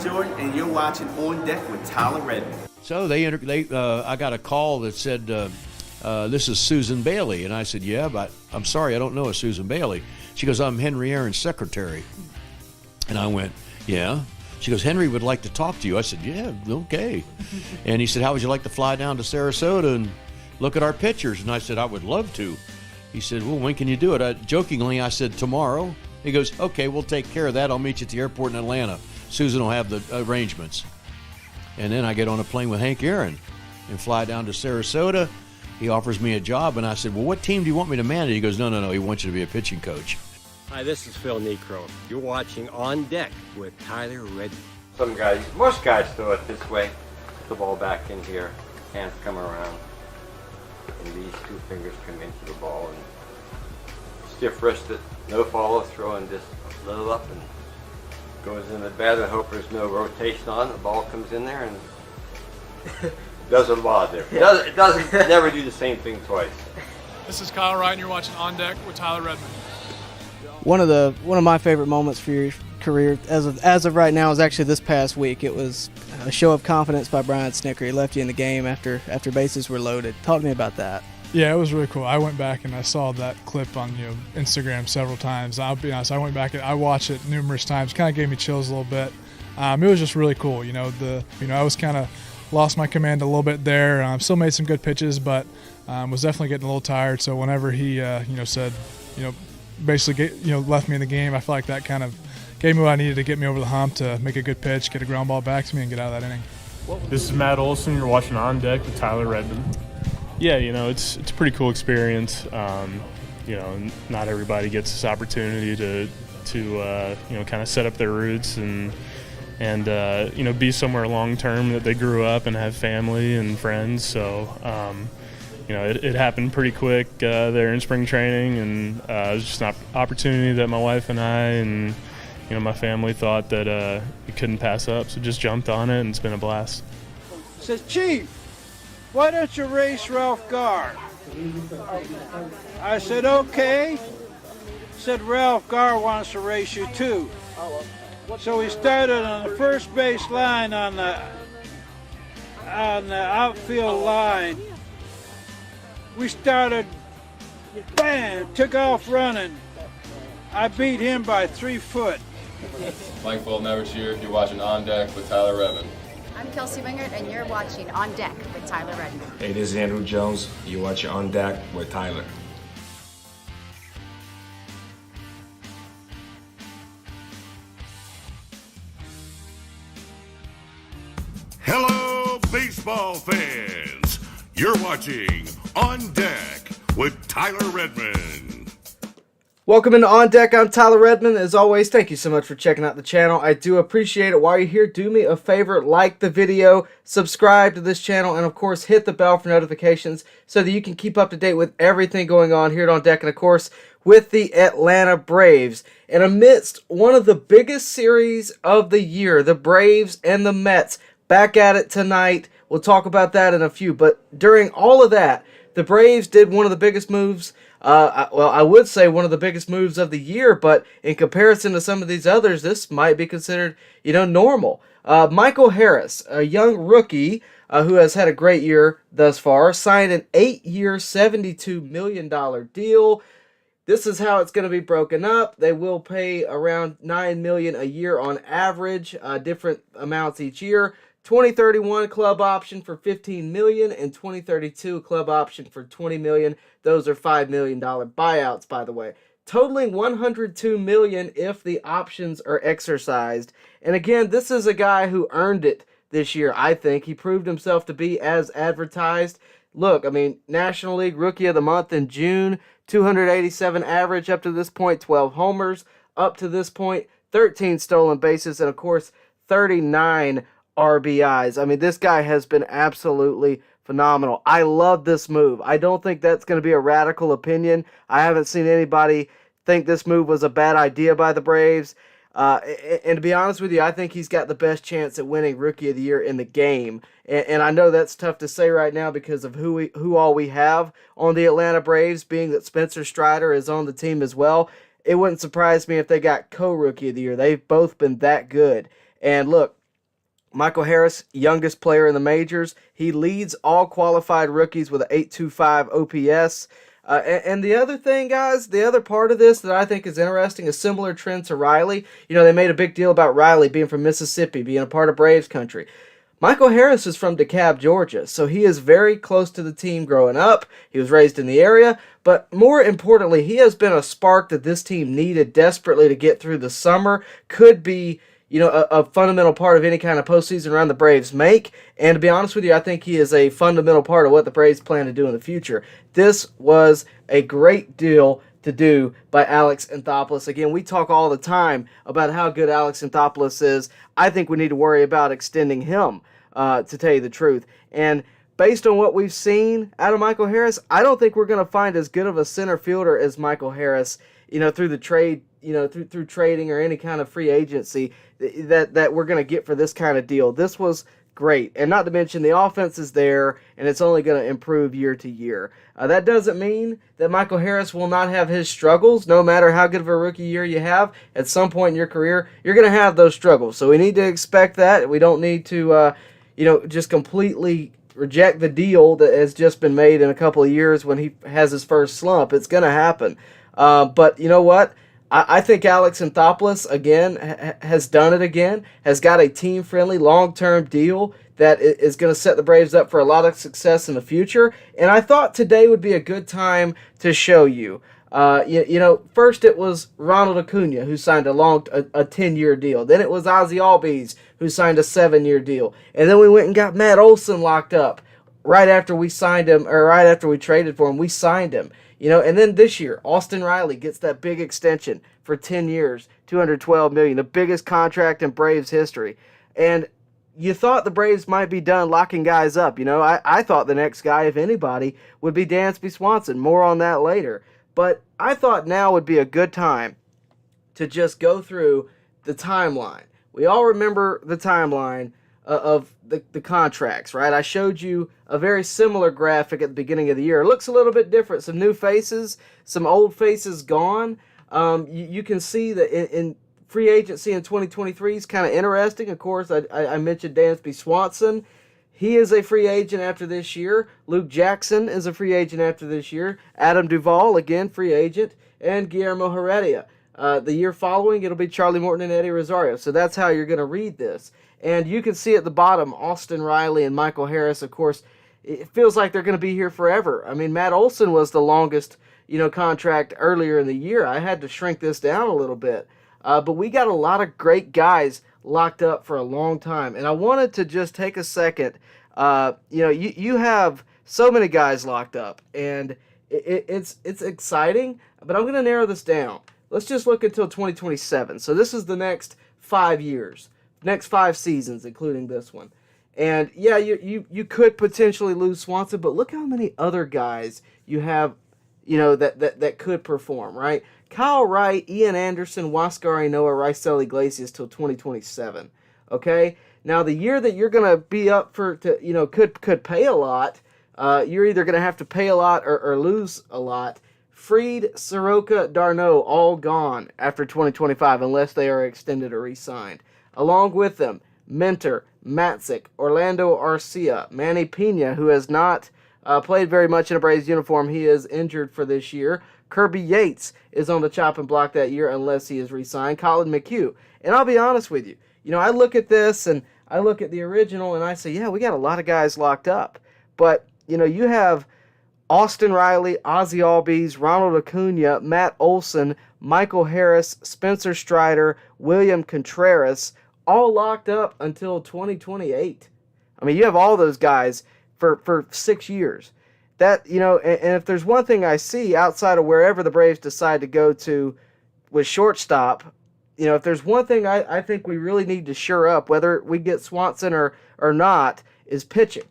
Jordan, and you're watching On Deck with Tyler Redmond. So I got a call that said, this is Susan Bailey. And I said, yeah, but I'm sorry, I don't know a Susan Bailey. She goes, I'm Henry Aaron's secretary. And I went, yeah. She goes, Henry would like to talk to you. I said, yeah, okay. And he said, how would you like to fly down to Sarasota and look at our pictures? And I said, I would love to. He said, well, when can you do it? Jokingly, I said, tomorrow. He goes, okay, we'll take care of that. I'll meet you at the airport in Atlanta. Susan will have the arrangements. And then I get on a plane with Hank Aaron and fly down to Sarasota. He offers me a job, and I said, well, what team do you want me to manage? He goes, no, he wants you to be a pitching coach. Hi, this is Phil Necro. You're watching On Deck with Tyler Redmond. Most guys throw it this way, put the ball back in here, hands come around, and these two fingers come into the ball, and stiff wristed, no follow throw, and just a little up and goes in the bat. I hope there's no rotation on. The ball comes in there and doesn't bother. It doesn't never do the same thing twice. This is Kyle Wright, and you're watching On Deck with Tyler Redmond. One of my favorite moments for your career as of right now is actually this past week. It was a show of confidence by Brian Snicker. He left you in the game after bases were loaded. Talk to me about that. Yeah, it was really cool. I went back and I saw that clip on Instagram several times. I'll be honest, I watched it numerous times. Kind of gave me chills a little bit. It was just really cool. I was kind of lost my command a little bit there. Still made some good pitches, but was definitely getting a little tired. So whenever he said basically left me in the game, I felt like that kind of gave me what I needed to get me over the hump to make a good pitch, get a ground ball back to me, and get out of that inning. This is Matt Olson. You're watching On Deck with Tyler Redmond. Yeah, it's a pretty cool experience. Not everybody gets this opportunity to kind of set up their roots and be somewhere long term that they grew up and have family and friends. So it happened pretty quick there in spring training, and it was just an opportunity that my wife and I and my family thought that we couldn't pass up. So just jumped on it, and it's been a blast. Says, Chief, why don't you race Ralph Garr? I said, okay. Said, Ralph Garr wants to race you too. So we started on the first base line on the outfield line. We started, bam, took off running. I beat him by 3 foot. Mike Soroka here. You're watching On Deck with Tyler Redmond. I'm Kelsey Wingert, and you're watching On Deck with Tyler Redmond. Hey, this is Andrew Jones. You're watching On Deck with Tyler. Hello, baseball fans. You're watching On Deck with Tyler Redmond. Welcome into On Deck. I'm Tyler Redmond. As always, thank you so much for checking out the channel. I do appreciate it. While you're here, do me a favor, like the video, subscribe to this channel, and of course, hit the bell for notifications so that you can keep up to date with everything going on here at On Deck, and of course, with the Atlanta Braves. And amidst one of the biggest series of the year, the Braves and the Mets, back at it tonight. We'll talk about that in a few, but during all of that, the Braves did one of the biggest moves. I would say one of the biggest moves of the year, but in comparison to some of these others, this might be considered, normal. Michael Harris, a young rookie who has had a great year thus far, signed an 8-year, $72 million deal. This is how it's going to be broken up. They will pay around $9 million a year on average, different amounts each year. 2031 club option for $15 million and 2032 club option for $20 million. Those are $5 million buyouts, by the way. Totaling $102 million if the options are exercised. And again, this is a guy who earned it this year, I think. He proved himself to be as advertised. Look, National League Rookie of the Month in June, 287 average up to this point, 12 homers up to this point, 13 stolen bases, and of course, 39 RBIs. This guy has been absolutely phenomenal. I love this move. I don't think that's going to be a radical opinion. I haven't seen anybody think this move was a bad idea by the Braves. And to be honest with you, I think he's got the best chance at winning Rookie of the Year in the game. And I know that's tough to say right now because of who all we have on the Atlanta Braves, being that Spencer Strider is on the team as well. It wouldn't surprise me if they got co-Rookie of the Year. They've both been that good. And look, Michael Harris, youngest player in the majors. He leads all qualified rookies with an 8.25 OPS. And the other thing, guys, the other part of this that I think is interesting, a similar trend to Riley. You know, they made a big deal about Riley being from Mississippi, being a part of Braves country. Michael Harris is from DeKalb, Georgia, so he is very close to the team growing up. He was raised in the area, but more importantly, he has been a spark that this team needed desperately to get through the summer. Could be, you know, a fundamental part of any kind of postseason run the Braves make. And to be honest with you, I think he is a fundamental part of what the Braves plan to do in the future. This was a great deal to do by Alex Anthopoulos. Again, we talk all the time about how good Alex Anthopoulos is. I think we need to worry about extending him, to tell you the truth. And based on what we've seen out of Michael Harris, I don't think we're going to find as good of a center fielder as Michael Harris, you know, through the trade, you know, through trading or any kind of free agency that we're going to get for this kind of deal. This was great. And not to mention the offense is there, and it's only going to improve year to year. That doesn't mean that Michael Harris will not have his struggles. No matter how good of a rookie year you have, at some point in your career, you're going to have those struggles. So we need to expect that. We don't need to, you know, just completely reject the deal that has just been made in a couple of years when he has his first slump. It's going to happen. But you know what? I think Alex Anthopoulos, again, has done it again, has got a team-friendly, long-term deal that is going to set the Braves up for a lot of success in the future. And I thought today would be a good time to show you. You know, first it was Ronald Acuna, who signed a 10-year deal. Then it was Ozzie Albies, who signed a 7-year deal. And then we went and got Matt Olson locked up right after we signed him, or right after we traded for him. We signed him. You know, and then this year, Austin Riley gets that big extension for 10 years, $212 million, the biggest contract in Braves history. And you thought the Braves might be done locking guys up. You know, I thought the next guy, if anybody, would be Dansby Swanson. More on that later. But I thought now would be a good time to just go through the timeline. We all remember the timeline of the contracts, right? I showed you a very similar graphic at the beginning of the year. It looks a little bit different. Some new faces, some old faces gone. You can see that in free agency in 2023 is kind of interesting. Of course, I mentioned Dansby Swanson. He is a free agent after this year. Luke Jackson is a free agent after this year. Adam Duvall, again, free agent. And Guillermo Heredia. The year following, it'll be Charlie Morton and Eddie Rosario. So that's how you're going to read this. And you can see at the bottom, Austin Riley and Michael Harris, of course, it feels like they're going to be here forever. I mean, Matt Olson was the longest, you know, contract earlier in the year. I had to shrink this down a little bit. But we got a lot of great guys locked up for a long time. And I wanted to just take a second. You know, you have so many guys locked up, and it's exciting, but I'm going to narrow this down. Let's just look until 2027. So this is the next 5 years. Next 5 seasons, including this one. And yeah, you could potentially lose Swanson, but look how many other guys you have, you know, that could perform, right? Kyle Wright, Ian Anderson, Huascar Ynoa, Raisel Iglesias till 2027. Okay? Now the year that you're gonna be up for you know, could pay a lot, you're either gonna have to pay a lot or lose a lot. Fried, Soroka, Darno, all gone after 2025 unless they are extended or re-signed. Along with them, Mentor, Matzik, Orlando Arcia, Manny Pena, who has not played very much in a Braves uniform. He is injured for this year. Kirby Yates is on the chopping block that year unless he is re-signed. Colin McHugh. And I'll be honest with you. You know, I look at this and I look at the original and I say, yeah, we got a lot of guys locked up. But, you know, you have Austin Riley, Ozzie Albies, Ronald Acuna, Matt Olson, Michael Harris, Spencer Strider, William Contreras, all locked up until 2028. I mean, you have all those guys for 6 years. That, you know, and if there's one thing I see outside of wherever the Braves decide to go to with shortstop, you know, if there's one thing I think we really need to shore up, whether we get Swanson or not, is pitching.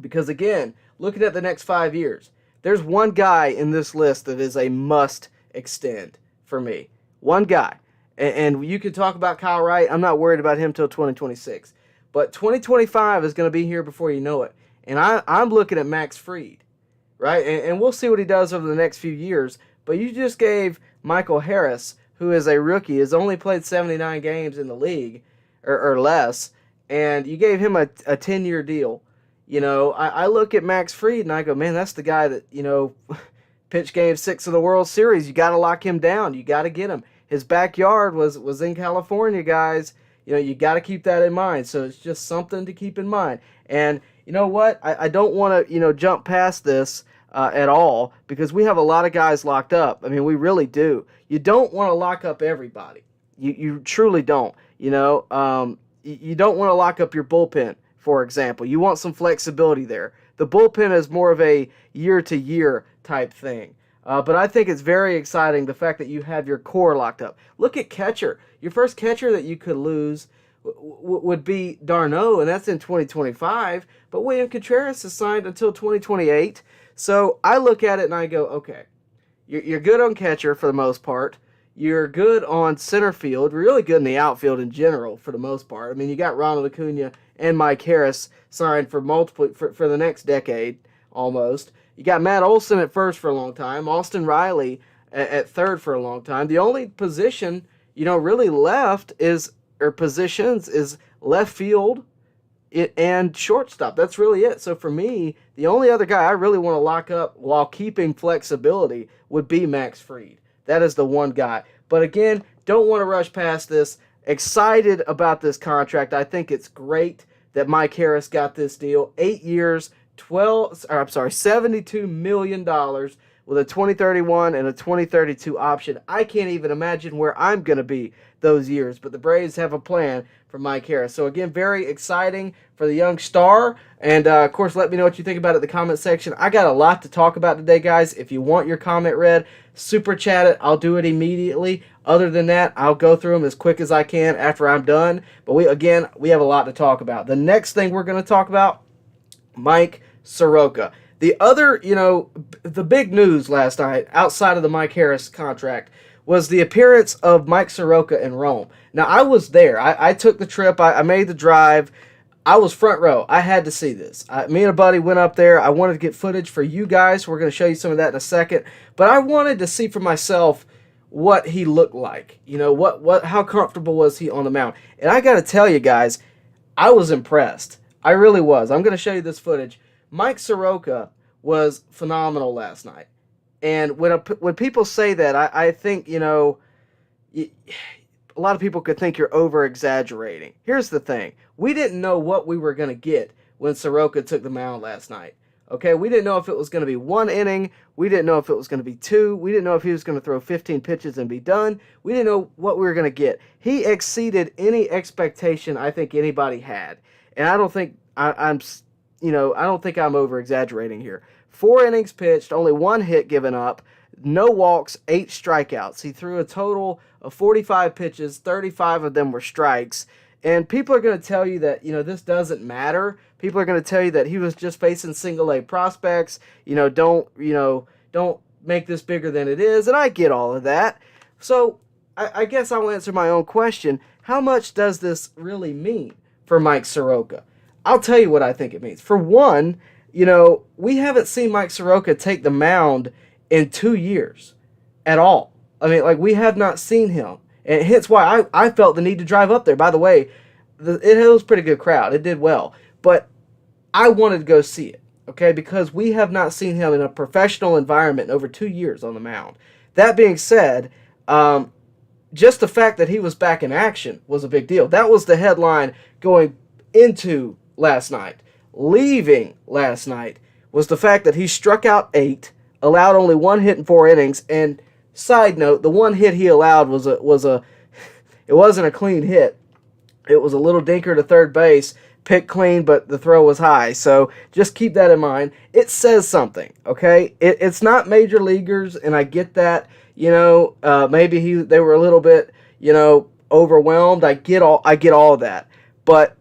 Because again, looking at the next 5 years, there's one guy in this list that is a must extend for me. One guy. And you can talk about Kyle Wright. I'm not worried about him till 2026. But 2025 is going to be here before you know it. And I'm looking at Max Fried, right? And we'll see what he does over the next few years. But you just gave Michael Harris, who is a rookie, has only played 79 games in the league or less, and you gave him a 10-year deal. You know, I look at Max Fried and I go, man, that's the guy that, you know, pitched Game 6 of the World Series. You got to lock him down. You got to get him. His backyard was in California, guys. You know, you got to keep that in mind. So it's just something to keep in mind. And you know what? I don't want to, you know, jump past this at all, because we have a lot of guys locked up. I mean, we really do. You don't want to lock up everybody. You truly don't. You know, you don't want to lock up your bullpen, for example. You want some flexibility there. The bullpen is more of a year-to-year type thing. But I think it's very exciting, the fact that you have your core locked up. Look at catcher. Your first catcher that you could lose would be d'Arnaud, and that's in 2025. But William Contreras is signed until 2028. So I look at it and I go, okay, you're good on catcher for the most part. You're good on center field. Really good in the outfield in general for the most part. I mean, you got Ronald Acuna and Mike Harris signed for the next decade almost. You got Matt Olson at first for a long time. Austin Riley at third for a long time. The only position, you know, really left is left field and shortstop. That's really it. So for me, the only other guy I really want to lock up while keeping flexibility would be Max Fried. That is the one guy. But again, don't want to rush past this. Excited about this contract. I think it's great that Mike Harris got this deal. 8 years, $72 million with a 2031 and a 2032 option. I can't even imagine where I'm going to be those years, but the Braves have a plan for Mike Harris. So again, very exciting for the young star. And of course, let me know what you think about it in the comment section. I got a lot to talk about today, guys. If you want your comment read, super chat it. I'll do it immediately. Other than that, I'll go through them as quick as I can after I'm done. But we have a lot to talk about. The next thing we're going to talk about, Mike Soroka. The other, you know, the big news last night outside of the Mike Harris contract was the appearance of Mike Soroka in Rome. Now, I was there. I took the trip. I made the drive. I was front row. I had to see this. Me and a buddy went up there. I wanted to get footage for you guys. We're going to show you some of that in a second. But I wanted to see for myself what he looked like. You know, how comfortable was he on the mound? And I got to tell you guys, I was impressed. I really was. I'm going to show you this footage. Mike Soroka was phenomenal last night. And when people say that, I think, you know, a lot of people could think you're over-exaggerating. Here's the thing. We didn't know what we were going to get when Soroka took the mound last night. Okay, we didn't know if it was going to be 1 inning. We didn't know if it was going to be 2. We didn't know if he was going to throw 15 pitches and be done. We didn't know what we were going to get. He exceeded any expectation I think anybody had. And I don't think I'm over-exaggerating here. 4 innings pitched, only 1 hit given up, no walks, 8 strikeouts. He threw a total of 45 pitches, 35 of them were strikes. And people are going to tell you that, you know, this doesn't matter. People are going to tell you that he was just facing single-A prospects. Don't make this bigger than it is. And I get all of that. So I guess I'll answer my own question. How much does this really mean for Mike Soroka? I'll tell you what I think it means. For one, you know, we haven't seen Mike Soroka take the mound in 2 years at all. I mean, like, we have not seen him. And hence why I felt the need to drive up there. By the way, it was a pretty good crowd. It did well. But I wanted to go see it, okay, because we have not seen him in a professional environment in over 2 years on the mound. That being said, just the fact that he was back in action was a big deal. That was the headline going into last night. Leaving last night was the fact that he struck out 8, allowed only 1 hit in 4 innings, and side note, the 1 hit he allowed it wasn't a clean hit. It was a little dinker to third base, picked clean, but the throw was high. So just keep that in mind. It says something, okay? It's not major leaguers, and I get that. You know, maybe they were a little bit, you know, overwhelmed. I get all of that, but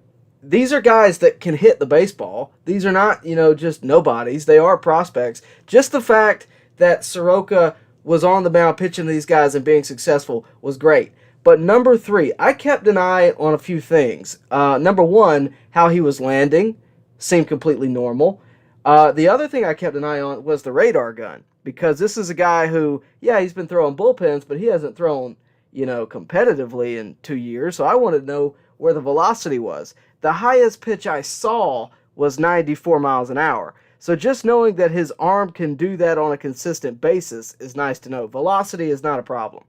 these are guys that can hit the baseball. These are not, you know, just nobodies. They are prospects. Just the fact that Soroka was on the mound pitching to these guys and being successful was great. But number 3, I kept an eye on a few things. Number 1, how he was landing seemed completely normal. The other thing I kept an eye on was the radar gun, because this is a guy who, yeah, he's been throwing bullpens, but he hasn't thrown, you know, competitively in 2 years. So I wanted to know where the velocity was. the highest pitch I saw was 94 miles an hour. So just knowing that his arm can do that on a consistent basis is nice to know. Velocity is not a problem.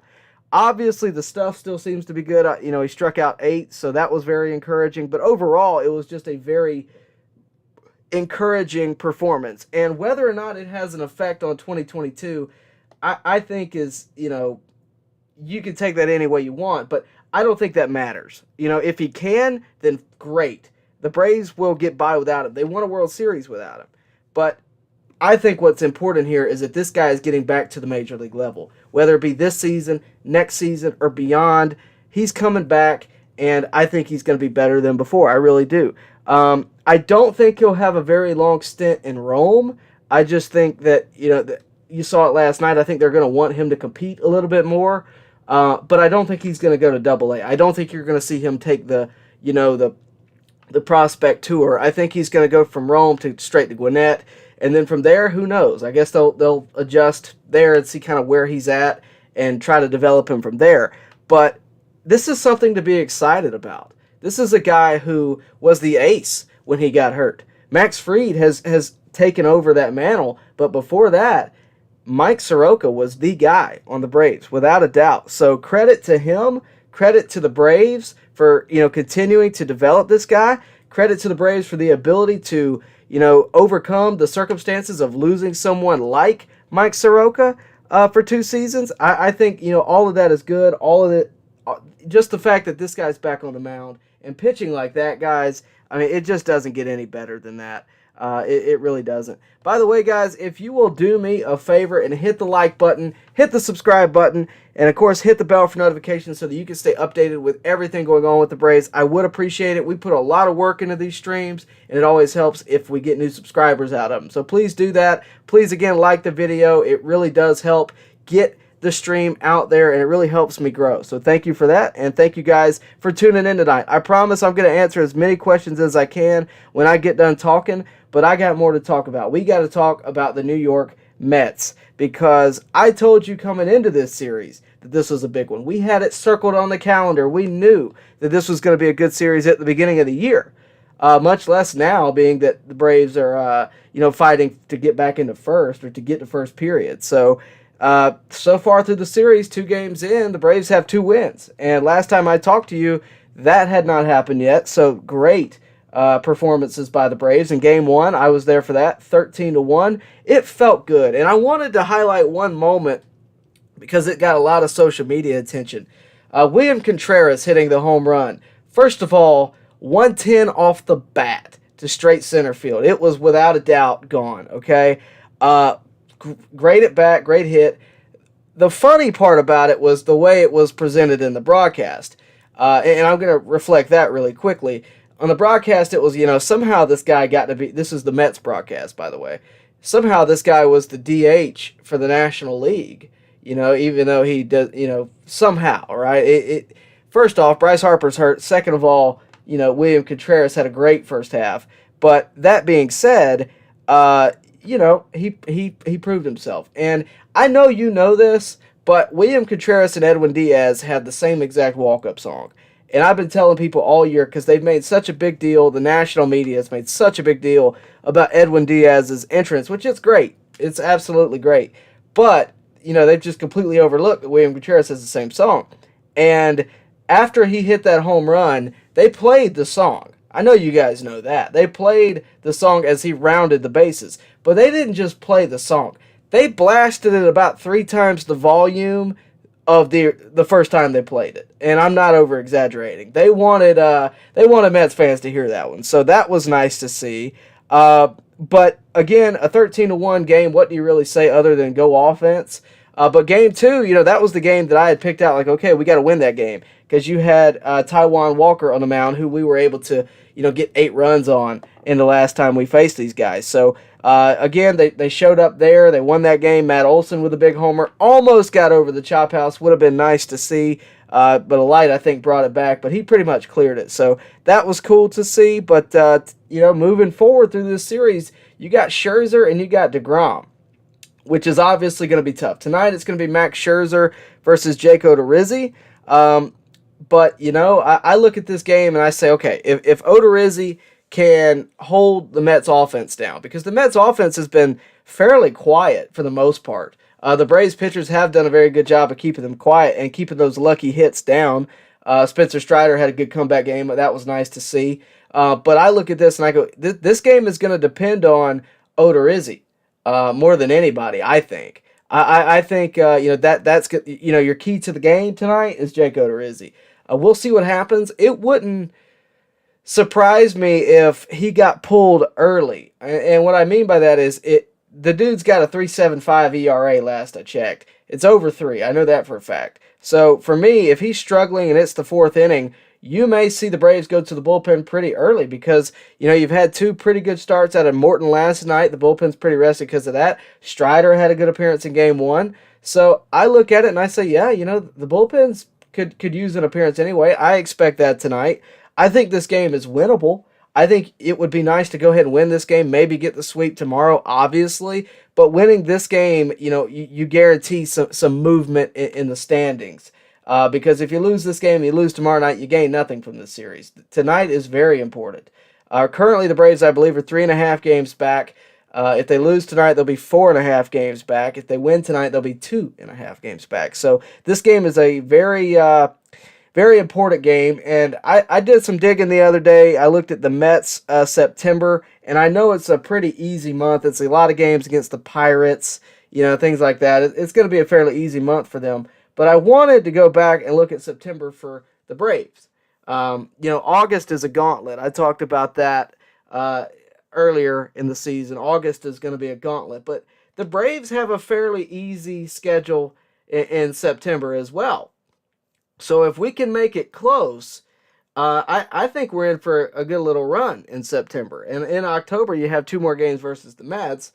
Obviously, the stuff still seems to be good. He struck out 8, so that was very encouraging. But overall, it was just a very encouraging performance. And whether or not it has an effect on 2022, I think is, you can take that any way you want. But I don't think that matters. If he can, then great. The Braves will get by without him. They won a World Series without him. But I think what's important here is that this guy is getting back to the major league level. Whether it be this season, next season, or beyond, he's coming back, and I think he's going to be better than before. I really do. I don't think he'll have a very long stint in Rome. I just think that, you saw it last night. I think they're going to want him to compete a little bit more. But I don't think he's going to go to Double-A. I don't think you're going to see him take the prospect tour. I think he's going to go from Rome to straight to Gwinnett. And then from there, who knows? I guess they'll adjust there and see kind of where he's at and try to develop him from there. But this is something to be excited about. This is a guy who was the ace when he got hurt. Max Fried has taken over that mantle, but before that, Mike Soroka was the guy on the Braves, without a doubt. So credit to him, credit to the Braves for continuing to develop this guy, credit to the Braves for the ability to overcome the circumstances of losing someone like Mike Soroka for 2 seasons. I think, all of that is good. All of it, just the fact that this guy's back on the mound and pitching like that, guys, I mean, it just doesn't get any better than that. It really doesn't. By the way, guys, if you will do me a favor and hit the like button, hit the subscribe button, and of course hit the bell for notifications so that you can stay updated with everything going on with the Braves, I would appreciate it. We put a lot of work into these streams, and it always helps if we get new subscribers out of them. So please do that. Please, again, like the video. It really does help get the stream out there, and it really helps me grow. So thank you for that, and thank you guys for tuning in tonight. I promise I'm going to answer as many questions as I can when I get done talking, but I got more to talk about. We got to talk about the New York Mets, because I told you coming into this series that this was a big one. We had it circled on the calendar. We knew that this was going to be a good series at the beginning of the year, much less now, being that the Braves are fighting to get back into first, or to get to first period. So far through the series, 2 games in, the Braves have 2 wins. And last time I talked to you, that had not happened yet. So great performances by the Braves. In Game 1, I was there for that, 13-1. It felt good. And I wanted to highlight one moment because it got a lot of social media attention. William Contreras hitting the home run. First of all, 110 off the bat to straight center field. It was without a doubt gone, okay? Great at bat, great hit. The funny part about it was the way it was presented in the broadcast. And I'm going to reflect that really quickly. On the broadcast, it was, somehow this guy got to be, this is the Mets broadcast, by the way. Somehow this guy was the DH for the National League, even though he does, somehow, right? First off, Bryce Harper's hurt. Second of all, William Contreras had a great first half. But that being said, he proved himself. And I know you know this, but William Contreras and Edwin Diaz had the same exact walk-up song. And I've been telling people all year, because they've made such a big deal, the national media has made such a big deal about Edwin Diaz's entrance, which is great. It's absolutely great. But, they've just completely overlooked that William Contreras has the same song. And after he hit that home run, they played the song. I know you guys know that. They played the song as he rounded the bases. But they didn't just play the song. They blasted it about 3 times the volume of the first time they played it. And I'm not over exaggerating. They wanted Mets fans to hear that one. So that was nice to see. But again, a 13-1 game, what do you really say other than go offense? But Game 2, that was the game that I had picked out, like, okay, we got to win that game. Because you had Taijuan Walker on the mound, who we were able to, get 8 runs on in the last time we faced these guys. So, again, they showed up there. They won that game. Matt Olson with a big homer. Almost got over the chop house. Would have been nice to see. But a light, I think, brought it back. But he pretty much cleared it. So that was cool to see. But, moving forward through this series, you got Scherzer and you got DeGrom, which is obviously going to be tough. Tonight it's going to be Max Scherzer versus Jaco Rizzi. But, I look at this game and I say, okay, if Odorizzi can hold the Mets offense down, because the Mets offense has been fairly quiet for the most part. The Braves pitchers have done a very good job of keeping them quiet and keeping those lucky hits down. Spencer Strider had a good comeback game. That was nice to see. But I look at this and I go, this game is going to depend on Odorizzi more than anybody, I think. I think that's your key to the game tonight is Jake Odorizzi. We'll see what happens. It wouldn't surprise me if he got pulled early, and what I mean by that is the dude's got a 3.75 ERA last I checked. It's over 3. I know that for a fact. So for me, if he's struggling and it's the 4th inning, you may see the Braves go to the bullpen pretty early because, you've had 2 pretty good starts out of Morton last night. The bullpen's pretty rested because of that. Strider had a good appearance in Game 1. So I look at it and I say, yeah, the bullpens could use an appearance anyway. I expect that tonight. I think this game is winnable. I think it would be nice to go ahead and win this game, maybe get the sweep tomorrow, obviously. But winning this game, you guarantee some movement in the standings. Because if you lose this game, you lose tomorrow night, you gain nothing from this series. Tonight is very important. Currently, the Braves, I believe, are 3.5 games back. If they lose tonight, they'll be 4.5 games back. If they win tonight, they'll be 2.5 games back. So this game is a very, very important game. And I did some digging the other day. I looked at the Mets September, and I know it's a pretty easy month. It's a lot of games against the Pirates, things like that. It's going to be a fairly easy month for them. But I wanted to go back and look at September for the Braves. August is a gauntlet. I talked about that earlier in the season. August is going to be a gauntlet. But the Braves have a fairly easy schedule in September as well. So if we can make it close, I think we're in for a good little run in September. And in October, you have 2 more games versus the Mets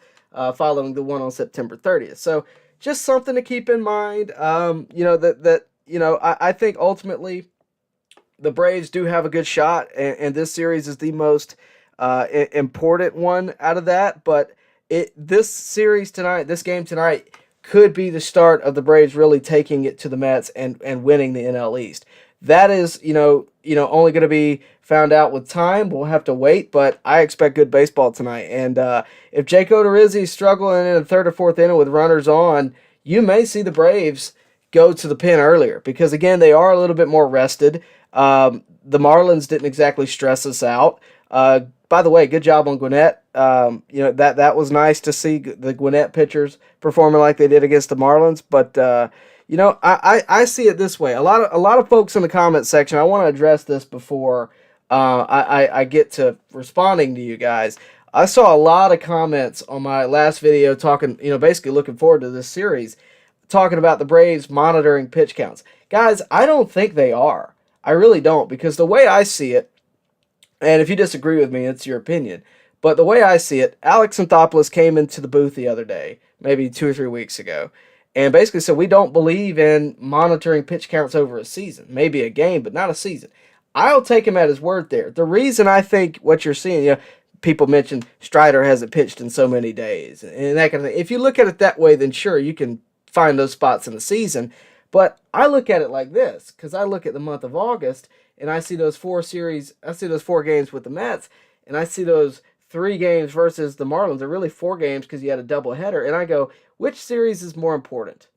following the one on September 30th. So just something to keep in mind. I think ultimately the Braves do have a good shot, and this series is the most important one out of that. But this game tonight, could be the start of the Braves really taking it to the Mets and winning the NL East. That is, only going to be found out with time. We'll have to wait, but I expect good baseball tonight. And if Jake Odorizzi is struggling in the 3rd or 4th inning with runners on, you may see the Braves go to the pen earlier because, again, they are a little bit more rested. The Marlins didn't exactly stress us out. By the way, good job on Gwinnett. That was nice to see the Gwinnett pitchers performing like they did against the Marlins. But I see it this way. A lot of folks in the comment section. I want to address this before I get to responding to you guys. I saw a lot of comments on my last video talking, basically looking forward to this series, talking about the Braves monitoring pitch counts. Guys, I don't think they are. I really don't, because the way I see it, and if you disagree with me, it's your opinion, but the way I see it, Alex Anthopoulos came into the booth the other day, maybe 2 or 3 weeks ago, and basically said we don't believe in monitoring pitch counts over a season, maybe a game, but not a season. I'll take him at his word there. The reason I think what you're seeing, people mention Strider hasn't pitched in so many days and that kind of thing. If you look at it that way, then sure, you can find those spots in the season. But I look at it like this, because I look at the month of August and I see those 4 games with the Mets, and I see those 3 games versus the Marlins. They're really 4 games because you had a doubleheader. And I go, which series is more important?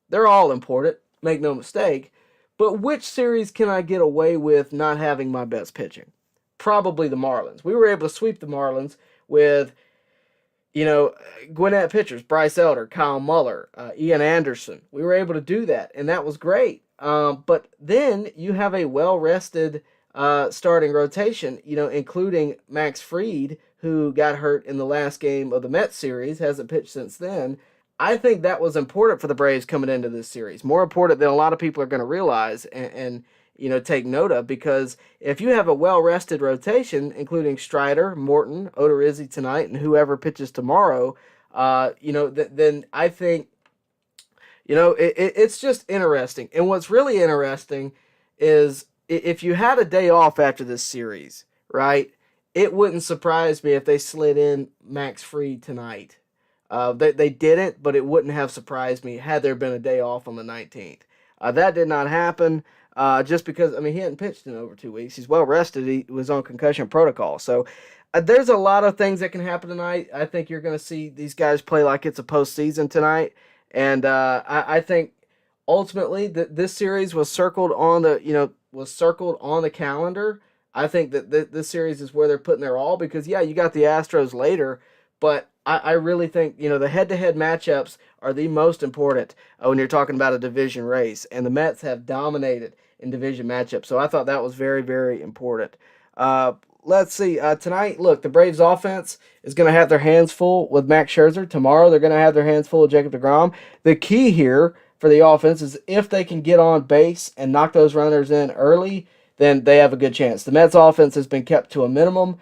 They're all important, make no mistake. But which series can I get away with not having my best pitching? Probably the Marlins. We were able to sweep the Marlins with, Gwinnett pitchers, Bryce Elder, Kyle Muller, Ian Anderson. We were able to do that, and that was great. But then you have a well-rested starting rotation, including Max Fried, who got hurt in the last game of the Mets series, hasn't pitched since then. I think that was important for the Braves coming into this series. More important than a lot of people are going to realize and take note of, because if you have a well-rested rotation, including Strider, Morton, Odorizzi tonight, and whoever pitches tomorrow, then I think, it's just interesting. And what's really interesting is if you had a day off after this series, right, it wouldn't surprise me if they slid in Max Fried tonight. They didn't, but it wouldn't have surprised me had there been a day off on the 19th. That did not happen. Just because, I mean, he hadn't pitched in over 2 weeks. He's well rested. He was on concussion protocol. So there's a lot of things that can happen tonight. I think you're going to see these guys play like it's a postseason tonight. And I think ultimately this series was circled on the calendar. I think that this series is where they're putting their all because, yeah, you got the Astros later, but I really think, the head-to-head matchups are the most important when you're talking about a division race. And the Mets have dominated in division matchups. So I thought that was very, very important. Let's see. Tonight, look, the Braves offense is going to have their hands full with Max Scherzer. Tomorrow, they're going to have their hands full with Jacob deGrom. The key here for the offense is if they can get on base and knock those runners in early, then they have a good chance. The Mets offense has been kept to a minimum.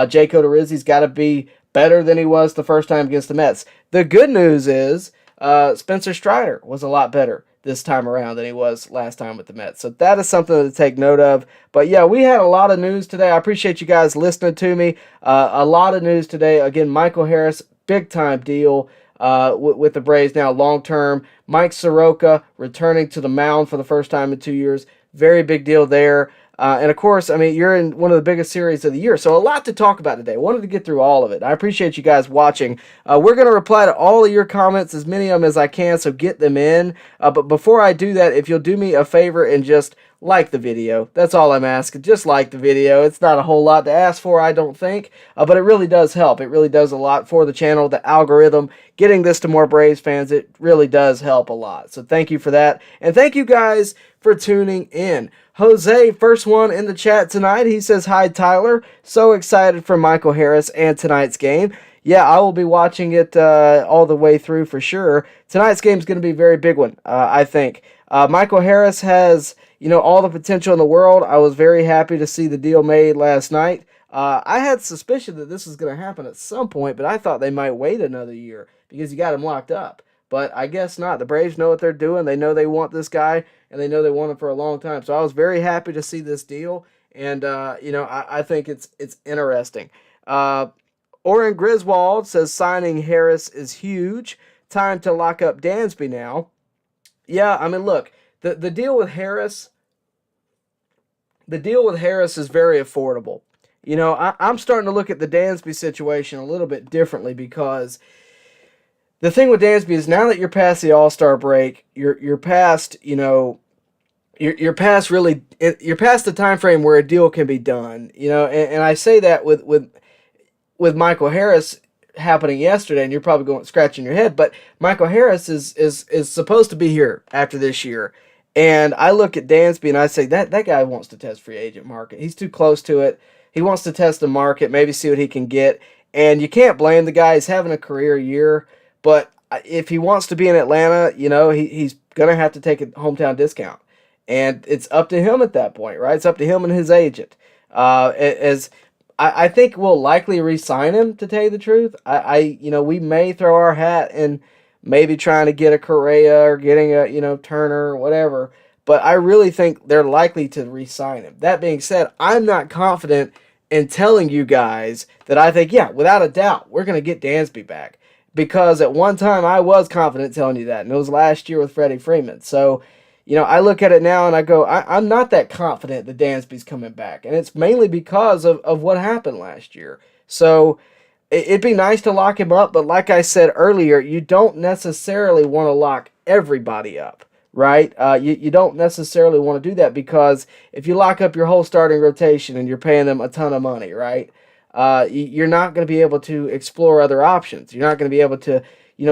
Jake Odorizzi's got to be better than he was the first time against the Mets. The good news is Spencer Strider was a lot better this time around than he was last time with the Mets. So that is something to take note of. But yeah, we had a lot of news today. I appreciate you guys listening to me. A lot of news today. Again, Michael Harris, big time deal with the Braves now long term. Mike Soroka returning to the mound for the first time in 2 years. Very big deal there. And of course, I mean, you're in one of the biggest series of the year. So a lot to talk about today. Wanted to get through all of it. I appreciate you guys watching. We're going to reply to all of your comments, as many of them as I can, so get them in. But before I do that, if you'll do me a favor and just like the video. That's all I'm asking. Just like the video. It's not a whole lot to ask for, I don't think. But it really does help. It really does a lot for the channel, the algorithm. Getting this to more Braves fans, it really does help a lot. So thank you for that. And thank you guys for tuning in. Jose, first one in the chat tonight. He says, hi, Tyler. So excited for Michael Harris and tonight's game. Yeah, I will be watching it all the way through for sure. Tonight's game is going to be a very big one, I think. Michael Harris has, all the potential in the world. I was very happy to see the deal made last night. I had suspicion that this was going to happen at some point, but I thought they might wait another year because you got him locked up. But I guess not. The Braves know what they're doing. They know they want this guy, and they know they want him for a long time. So I was very happy to see this deal, and I think it's interesting. Oren Griswold says signing Harris is huge. Time to lock up Dansby now. Yeah, I mean, look, the deal with Harris. The deal with Harris is very affordable. I'm starting to look at the Dansby situation a little bit differently because the thing with Dansby is now that you're past the All-Star break, you're past, you're past the time frame where a deal can be done. And I say that with Michael Harris happening yesterday, and you're probably scratching your head, but Michael Harris is supposed to be here after this year. And I look at Dansby and I say that guy wants to test free agent market. He's too close to it. He wants to test the market, maybe see what he can get. And you can't blame the guy. He's having a career year. But if he wants to be in Atlanta, he's going to have to take a hometown discount. And it's up to him at that point, right? It's up to him and his agent. I think we'll likely re-sign him, to tell you the truth. We may throw our hat in maybe trying to get a Correa or getting a, Turner or whatever. But I really think they're likely to re-sign him. That being said, I'm not confident in telling you guys that I think, yeah, without a doubt, we're going to get Dansby back. Because at one time I was confident telling you that, and it was last year with Freddie Freeman. So, I look at it now and I go, I'm not that confident that Dansby's coming back. And it's mainly because of what happened last year. So it'd be nice to lock him up, but like I said earlier, you don't necessarily want to lock everybody up, right? You don't necessarily want to do that because if you lock up your whole starting rotation and you're paying them a ton of money, right? You're not going to be able to explore other options. You're not going to be able to,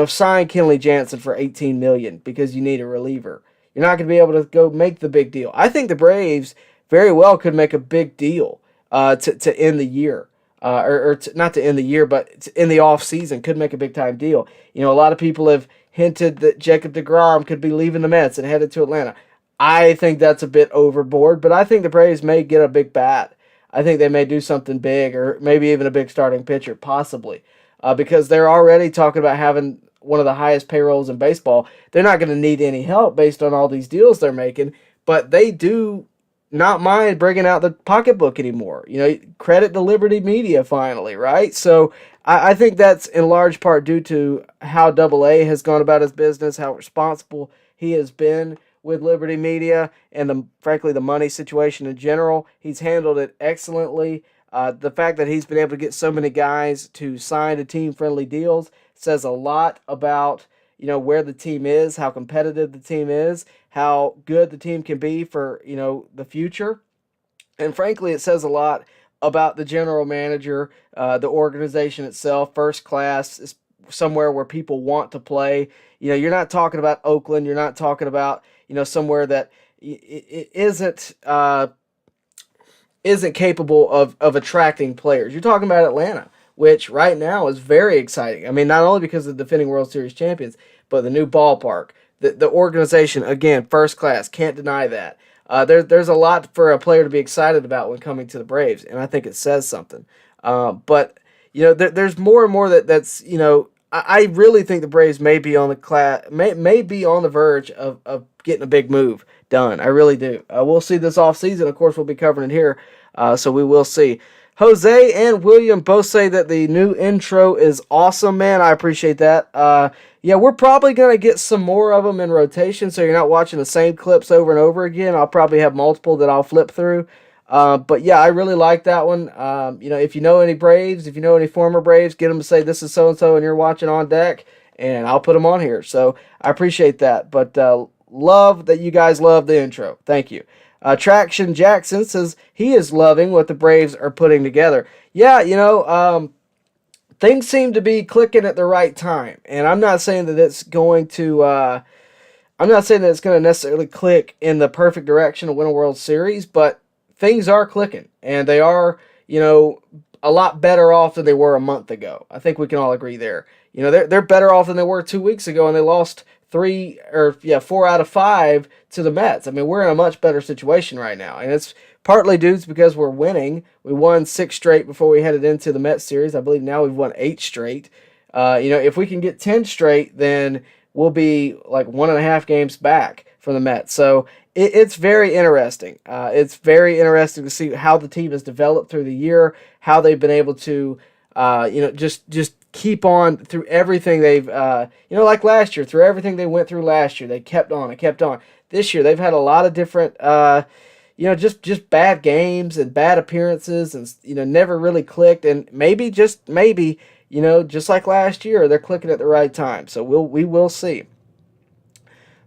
sign Kenley Jansen for $18 million because you need a reliever. You're not going to be able to go make the big deal. I think the Braves very well could make a big deal to end the year. Not to end the year, but to end the off season, could make a big time deal. A lot of people have hinted that Jacob deGrom could be leaving the Mets and headed to Atlanta. I think that's a bit overboard, but I think the Braves may get a big bat. I think they may do something big, or maybe even a big starting pitcher, possibly, because they're already talking about having one of the highest payrolls in baseball. They're not going to need any help based on all these deals they're making, but they do not mind bringing out the pocketbook anymore. Credit to Liberty Media finally, right? So I think that's in large part due to how AA has gone about his business, how responsible he has been with Liberty Media and frankly the money situation in general. He's handled it excellently. The fact that he's been able to get so many guys to sign to team-friendly deals says a lot about where the team is, how competitive the team is, how good the team can be for the future, and frankly, it says a lot about the general manager, the organization itself. First Class is somewhere where people want to play. You're not talking about Oakland. You're not talking about somewhere that isn't capable of attracting players. You're talking about Atlanta, which right now is very exciting. I mean, not only because of the defending World Series champions, but the new ballpark, the organization, again, First Class, can't deny that. There's a lot for a player to be excited about when coming to the Braves, and I think it says something. But there's more and more that's I really think the Braves may be on the verge of getting a big move done. I really do. We'll see this offseason. Of course, we'll be covering it here, so we will see. Jose and William both say that the new intro is awesome, man. I appreciate that. Yeah, we're probably going to get some more of them in rotation, so you're not watching the same clips over and over again. I'll probably have multiple that I'll flip through. But yeah, I really like that one. If you know any Braves, if you know any former Braves, get them to say this is so-and-so and you're watching On Deck, and I'll put them on here. So I appreciate that. But love that you guys love the intro. Thank you. Traction Jackson says he is loving what the Braves are putting together. Yeah, things seem to be clicking at the right time. And I'm not saying that it's going to necessarily click in the perfect direction to win a World Series, but things are clicking, and they are, a lot better off than they were a month ago. I think we can all agree there. They're better off than they were 2 weeks ago, and they lost 4 out of 5 to the Mets. I mean, we're in a much better situation right now, and it's partly due to because we're winning. We won 6 straight before we headed into the Mets series. I believe now we've won 8 straight. If we can get 10 straight, then we'll be like 1.5 games back from the Mets. So it's very interesting. It's very interesting to see how the team has developed through the year, how they've been able to, just keep on through everything they've, like last year, through everything they went through last year. They kept on and kept on. This year, they've had a lot of different, just bad games and bad appearances and, never really clicked. And maybe, just like last year, they're clicking at the right time. So we will see.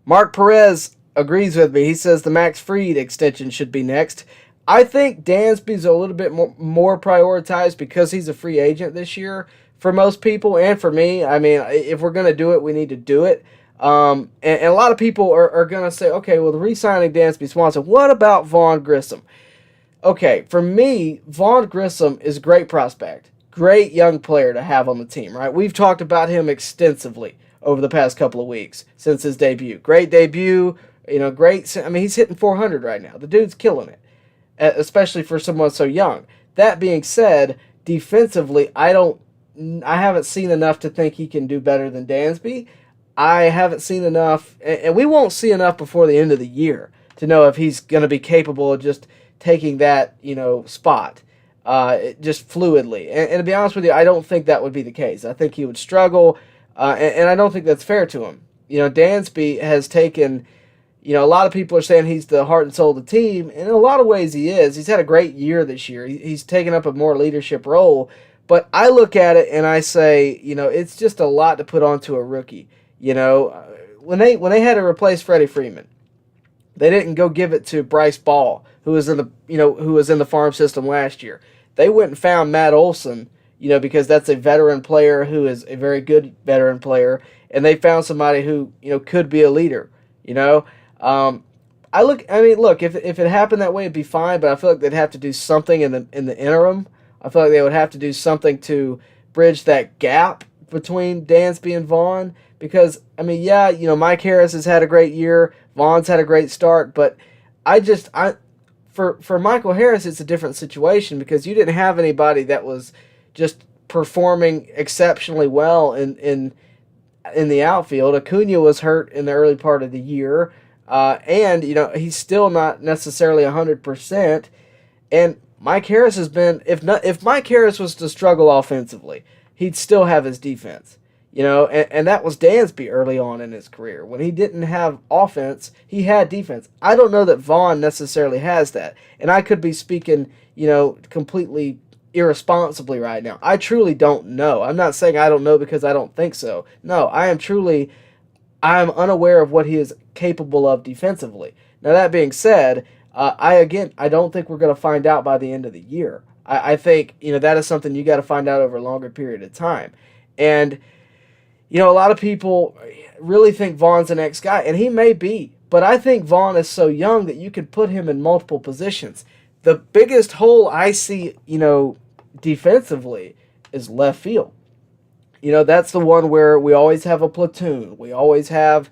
Mark Perez agrees with me. He says the Max Fried extension should be next. I think Dansby's a little bit more prioritized because he's a free agent this year for most people and for me. I mean, if we're going to do it, we need to do it. And a lot of people are going to say, okay, well, the re-signing Dansby Swanson, what about Vaughn Grissom? Okay, for me, Vaughn Grissom is a great prospect, great young player to have on the team, right? We've talked about him extensively over the past couple of weeks since his debut. Great debut, great. I mean, he's hitting 400 right now. The dude's killing it, especially for someone so young. That being said, defensively, I haven't seen enough to think he can do better than Dansby. I haven't seen enough, and we won't see enough before the end of the year to know if he's going to be capable of just taking that, spot just fluidly. And to be honest with you, I don't think that would be the case. I think he would struggle, and I don't think that's fair to him. Dansby has taken, a lot of people are saying he's the heart and soul of the team, and in a lot of ways he is. He's had a great year this year. He's taken up a more leadership role, but I look at it and I say, it's just a lot to put onto a rookie. When they had to replace Freddie Freeman, they didn't go give it to Bryce Ball, who was in the farm system last year. They went and found Matt Olson, because that's a veteran player who is a very good veteran player, and they found somebody who could be a leader. Look, if it happened that way, it'd be fine, but I feel like they'd have to do something in the interim. I feel like they would have to do something to bridge that gap between Dansby and Vaughn. Because, Mike Harris has had a great year. Vaughn's had a great start. But for Michael Harris, it's a different situation because you didn't have anybody that was just performing exceptionally well in the outfield. Acuna was hurt in the early part of the year. And he's still not necessarily 100%. And Mike Harris has been, if Mike Harris was to struggle offensively, he'd still have his defense. And that was Dansby early on in his career. When he didn't have offense, he had defense. I don't know that Vaughn necessarily has that. And I could be speaking, completely irresponsibly right now. I truly don't know. I'm not saying I don't know because I don't think so. No, I'm unaware of what he is capable of defensively. Now, that being said, I don't think we're going to find out by the end of the year. I think, that is something you got to find out over a longer period of time. And, a lot of people really think Vaughn's the next guy, and he may be. But I think Vaughn is so young that you could put him in multiple positions. The biggest hole I see, defensively is left field. That's the one where we always have a platoon. We always have,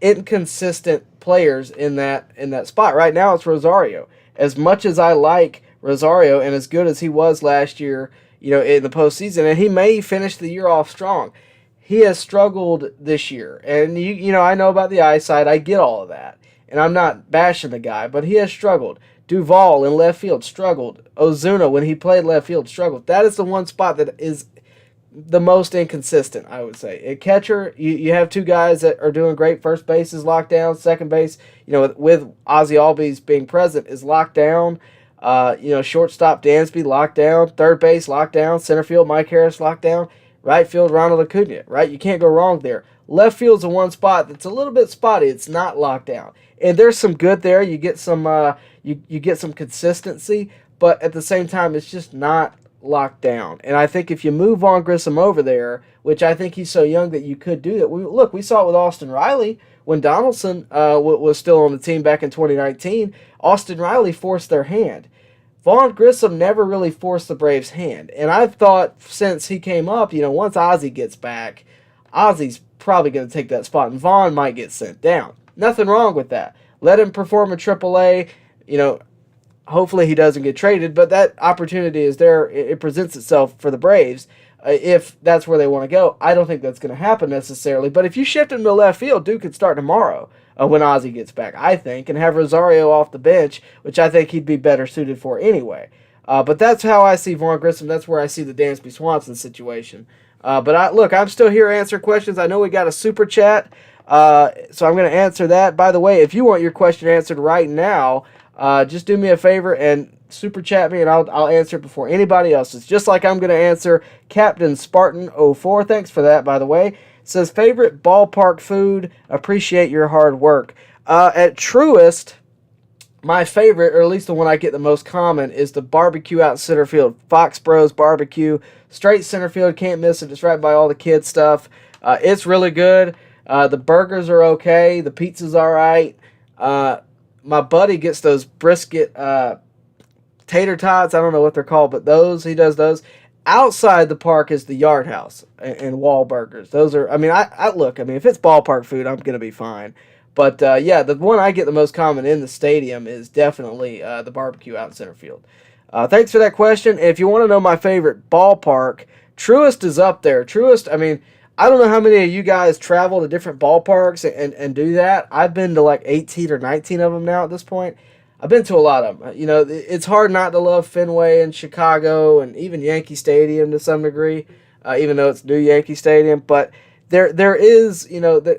inconsistent players in that spot. Right now it's Rosario. As much as I like Rosario and as good as he was last year, in the postseason, and he may finish the year off strong, he has struggled this year. And I know about the eyesight. I get all of that, and I'm not bashing the guy, but he has struggled. Duvall in left field struggled. Ozuna, when he played left field, struggled. That is the one spot that is the most inconsistent, I would say. At catcher, you have two guys that are doing great. First base is locked down. Second base, with Ozzy Albies being present, is locked down. Shortstop Dansby locked down. Third base locked down. Center field Mike Harris locked down. Right field Ronald Acuna. Right, you can't go wrong there. Left field's the one spot that's a little bit spotty. It's not locked down, and there's some good there. You get some you get some consistency, but at the same time, it's just not locked down. And I think if you move Vaughn Grissom over there, which I think he's so young that you could do that. We saw it with Austin Riley when Donaldson was still on the team back in 2019. Austin Riley forced their hand. Vaughn Grissom never really forced the Braves' hand. And I've thought since he came up, once Ozzy gets back, Ozzy's probably going to take that spot, and Vaughn might get sent down. Nothing wrong with that. Let him perform in AAA. Hopefully he doesn't get traded, but that opportunity is there. It presents itself for the Braves if that's where they want to go. I don't think that's going to happen necessarily, but if you shift him to left field, Duke could start tomorrow when Ozzy gets back, I think, and have Rosario off the bench, which I think he'd be better suited for anyway. But that's how I see Vaughn Grissom. That's where I see the Dansby Swanson situation. But I'm still here to answer questions. I know we got a super chat, so I'm going to answer that. By the way, if you want your question answered right now, just do me a favor and super chat me, and I'll answer it before anybody else. It's just like I'm going to answer Captain Spartan 04. Thanks for that, by the way. It says, favorite ballpark food? Appreciate your hard work. At Truist, my favorite, or at least the one I get the most common, is the barbecue out in center field. Fox Bros Barbecue. Straight center field, can't miss it. It's right by all the kid stuff. It's really good. The burgers are okay. The pizza's all right. My buddy gets those brisket tater tots. I don't know what they're called, but he does those. Outside the park is the Yard House and Wahlburgers. Those are, if it's ballpark food, I'm going to be fine. But, the one I get the most common in the stadium is definitely the barbecue out in center field. Thanks for that question. And if you want to know my favorite ballpark, Truist is up there. Truist, I don't know how many of you guys travel to different ballparks and do that. I've been to like 18 or 19 of them now at this point. I've been to a lot of them. It's hard not to love Fenway and Chicago and even Yankee Stadium to some degree, even though it's new Yankee Stadium. But there is,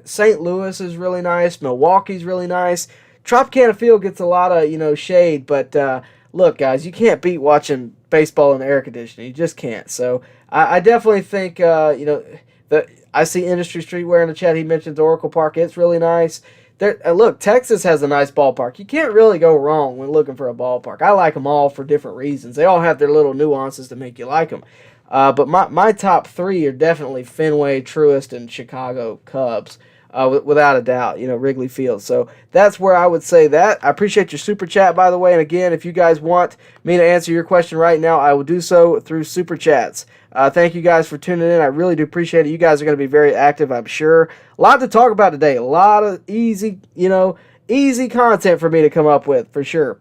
St. Louis is really nice. Milwaukee's really nice. Tropicana Field gets a lot of, shade. But look, guys, you can't beat watching baseball in the air conditioning. You just can't. So I definitely think, I see Industry Streetwear in the chat. He mentions Oracle Park. It's really nice. Look, Texas has a nice ballpark. You can't really go wrong when looking for a ballpark. I like them all for different reasons. They all have their little nuances to make you like them. But my top three are definitely Fenway, Truist, and Chicago Cubs, without a doubt, Wrigley Field. So that's where I would say that. I appreciate your super chat, by the way. And again, if you guys want me to answer your question right now, I will do so through super chats. Thank you guys for tuning in. I really do appreciate it. You guys are going to be very active, I'm sure. A lot to talk about today. A lot of easy content for me to come up with, for sure.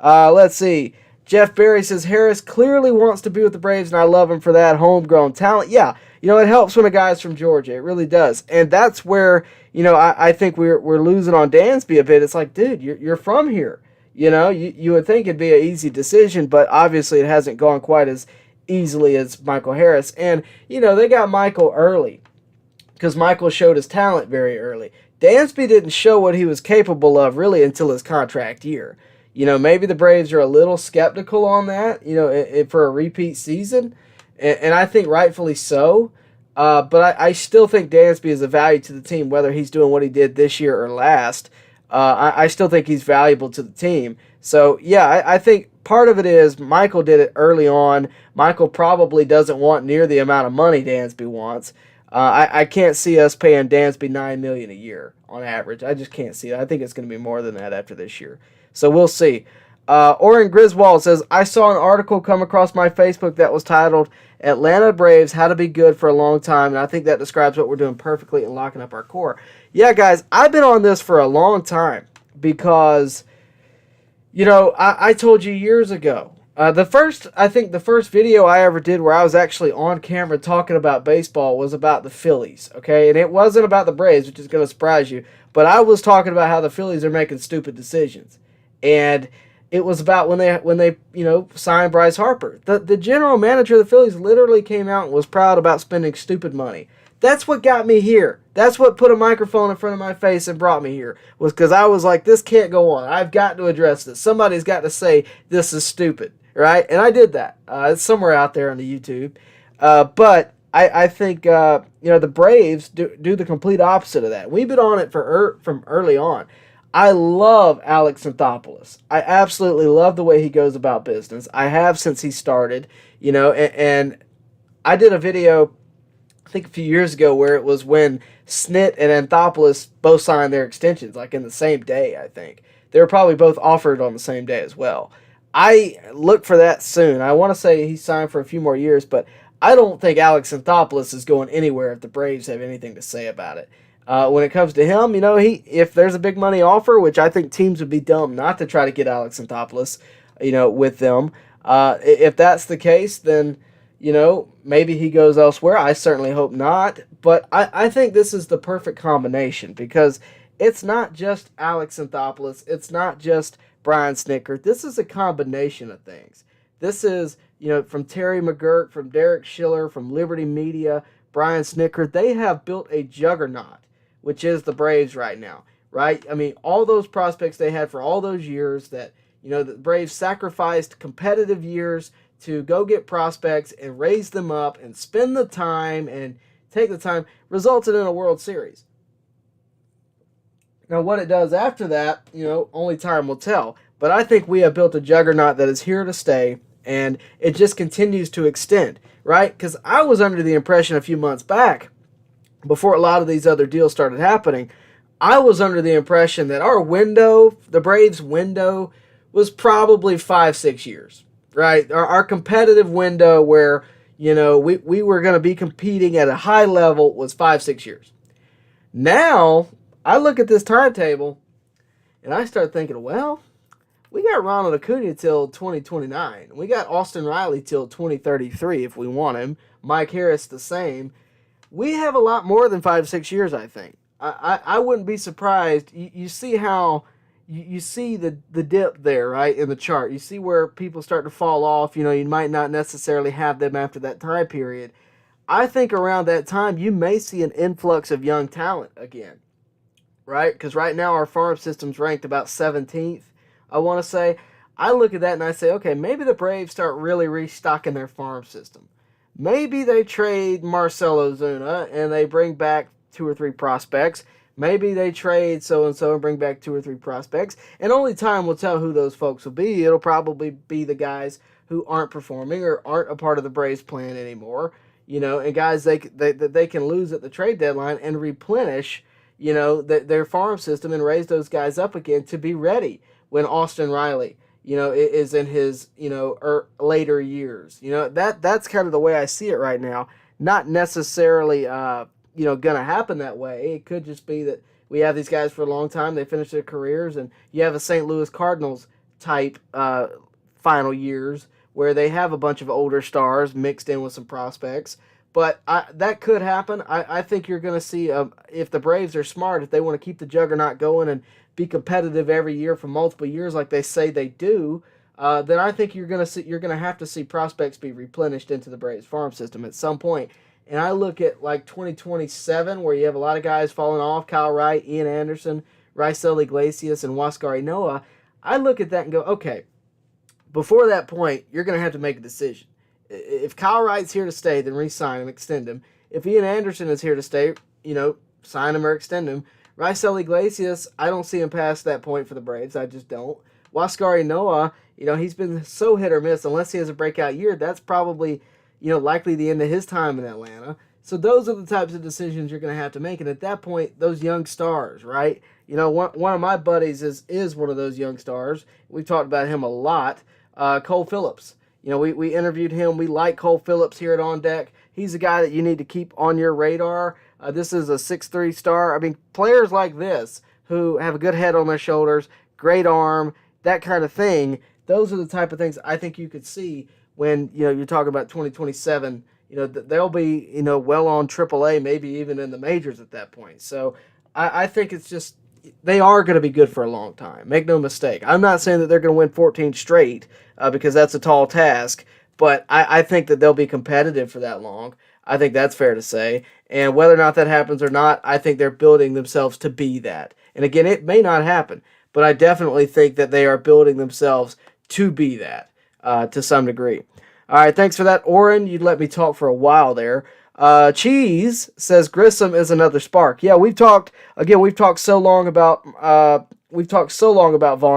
Let's see. Jeff Berry says, Harris clearly wants to be with the Braves, and I love him for that. Homegrown talent. Yeah, it helps when a guy's from Georgia. It really does. And that's where, I think we're losing on Dansby a bit. It's like, dude, you're from here. You would think it'd be an easy decision, but obviously it hasn't gone quite as easily as Michael Harris. And, they got Michael early because Michael showed his talent very early. Dansby didn't show what he was capable of really until his contract year. Maybe the Braves are a little skeptical on that, for a repeat season, and I think rightfully so. But I still think Dansby is a value to the team, whether he's doing what he did this year or last. I still think he's valuable to the team. So, yeah, I think part of it is Michael did it early on. Michael probably doesn't want near the amount of money Dansby wants. I can't see us paying Dansby $9 million a year on average. I just can't see it. I think it's going to be more than that after this year. So we'll see. Oren Griswold says, I saw an article come across my Facebook that was titled Atlanta Braves How to Be Good for a Long Time, and I think that describes what we're doing perfectly in locking up our core. Yeah, guys, I've been on this for a long time because, I told you years ago, the first video I ever did where I was actually on camera talking about baseball was about the Phillies, okay? And it wasn't about the Braves, which is going to surprise you, but I was talking about how the Phillies are making stupid decisions. And it was about when they signed Bryce Harper. The general manager of the Phillies literally came out and was proud about spending stupid money. That's what got me here. That's what put a microphone in front of my face and brought me here, was because I was like, this can't go on. I've got to address this. Somebody's got to say this is stupid, right? And I did that. It's somewhere out there on the YouTube. But I think the Braves do the complete opposite of that. We've been on it from early on. I love Alex Anthopoulos. I absolutely love the way he goes about business. I have since he started, and I did a video, I think a few years ago, where it was when Snit and Anthopoulos both signed their extensions, like in the same day, I think. They were probably both offered on the same day as well. I look for that soon. I want to say he signed for a few more years, but I don't think Alex Anthopoulos is going anywhere if the Braves have anything to say about it. When it comes to him, if there's a big money offer, which I think teams would be dumb not to try to get Alex Anthopoulos, with them. If that's the case, then, maybe he goes elsewhere. I certainly hope not. But I think this is the perfect combination because it's not just Alex Anthopoulos. It's not just Brian Snitker. This is a combination of things. This is, from Terry McGurk, from Derek Schiller, from Liberty Media, Brian Snitker. They have built a juggernaut, which is the Braves right now, right? I mean, all those prospects they had for all those years that, the Braves sacrificed competitive years to go get prospects and raise them up and spend the time and take the time, resulted in a World Series. Now, what it does after that, only time will tell. But I think we have built a juggernaut that is here to stay, and it just continues to extend, right? Because I was under the impression a few months back, before a lot of these other deals started happening, I was under the impression that our window, the Braves' window, was probably 5-6 years, right? Our competitive window where, we were going to be competing at a high level was 5-6 years. Now, I look at this timetable, and I start thinking, well, we got Ronald Acuna till 2029. We got Austin Riley till 2033 if we want him. Mike Harris the same. We have a lot more than 5-6 years, I think. I wouldn't be surprised. You see how you see the dip there, right, in the chart. You see where people start to fall off. You might not necessarily have them after that time period. I think around that time you may see an influx of young talent again, right? Because right now our farm system's ranked about 17th, I want to say. I look at that and I say, okay, maybe the Braves start really restocking their farm system. Maybe they trade Marcell Ozuna and they bring back 2 or 3 prospects. Maybe they trade so-and-so and bring back 2 or 3 prospects. And only time will tell who those folks will be. It'll probably be the guys who aren't performing or aren't a part of the Braves plan anymore. And guys they can lose at the trade deadline and replenish, their farm system and raise those guys up again to be ready when Austin Riley, is in his, later years. That's kind of the way I see it right now. Not necessarily, going to happen that way. It could just be that we have these guys for a long time. They finish their careers, and you have a St. Louis Cardinals type final years where they have a bunch of older stars mixed in with some prospects. But that could happen. I think you're going to see, if the Braves are smart, if they want to keep the juggernaut going and be competitive every year for multiple years like they say they do, then I think you're going to have to see prospects be replenished into the Braves farm system at some point. And I look at like 2027, where you have a lot of guys falling off: Kyle Wright, Ian Anderson, Raisel Iglesias, and Huascar Ynoa. I look at that and go, okay, before that point, you're going to have to make a decision. If Kyle Wright's here to stay, then re-sign him, extend him. If Ian Anderson is here to stay, sign him or extend him. Raisel Iglesias, I don't see him past that point for the Braves. I just don't. Huascar Ynoa, he's been so hit or miss. Unless he has a breakout year, that's probably, likely the end of his time in Atlanta. So those are the types of decisions you're going to have to make. And at that point, those young stars, right? One of my buddies is one of those young stars. We've talked about him a lot. Cole Phillips. We interviewed him. We like Cole Phillips here at On Deck. He's a guy that you need to keep on your radar. This is a 6'3" star. I mean, players like this who have a good head on their shoulders, great arm, that kind of thing, those are the type of things I think you could see when, you're talking about 2027. They'll be, well on AAA, maybe even in the majors at that point. So I think it's just, they are going to be good for a long time. Make no mistake. I'm not saying that they're going to win 14 straight because that's a tall task, but I think that they'll be competitive for that long. I think that's fair to say. And whether or not that happens or not, I think they're building themselves to be that. And again, it may not happen, but I definitely think that they are building themselves to be that to some degree. All right, thanks for that, Oren. You let me talk for a while there. Cheese says Grissom is another spark. Yeah, we've talked so long about Vaughn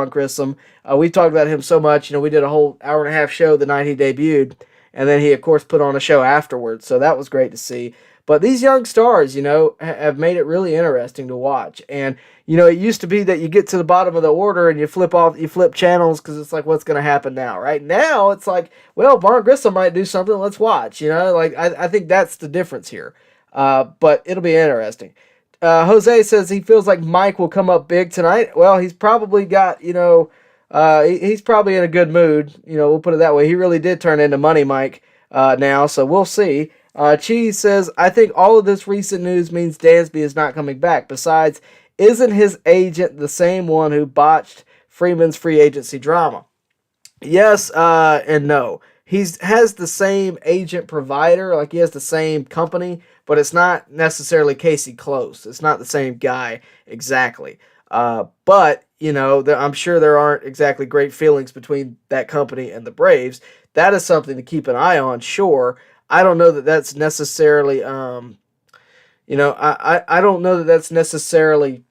Grissom. We've talked about him so much. We did a whole hour and a half show the night he debuted, and then he of course put on a show afterwards. So that was great to see. But these young stars, have made it really interesting to watch. And it used to be that you get to the bottom of the order and you flip channels because it's like, what's going to happen now? Right now, it's like, well, Vaughn Grissom might do something. Let's watch. I think that's the difference here. But it'll be interesting. Jose says he feels like Mike will come up big tonight. Well, he's probably got, he's probably in a good mood. We'll put it that way. He really did turn into Money Mike now, so we'll see. Cheese says, I think all of this recent news means Dansby is not coming back. Besides, isn't his agent the same one who botched Freeman's free agency drama? Yes and no. He has the same agent provider, like he has the same company, but it's not necessarily Casey Close. It's not the same guy exactly. But, I'm sure there aren't exactly great feelings between that company and the Braves. That is something to keep an eye on, sure. I don't know that that's necessarily, I don't know that that's necessarily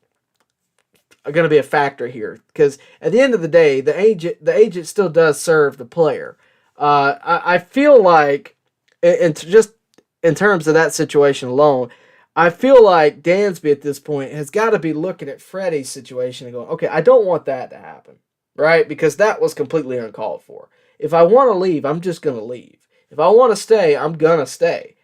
going to be a factor here, because at the end of the day, the agent still does serve the player. I feel like, just in terms of that situation alone, I feel like Dansby at this point has got to be looking at Freddie's situation and going, okay, I don't want that to happen, right? Because that was completely uncalled for. If I want to leave, I'm just going to leave. If I want to stay, I'm going to stay.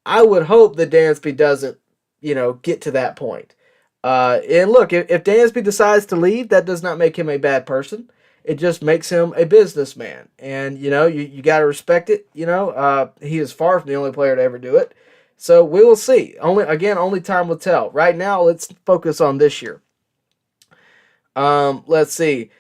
I would hope that Dansby doesn't, get to that point. And look, if Dansby decides to leave, that does not make him a bad person. It just makes him a businessman. And, you got to respect it. He is far from the only player to ever do it. So we will see. Only time will tell. Right now, let's focus on this year. Let's see.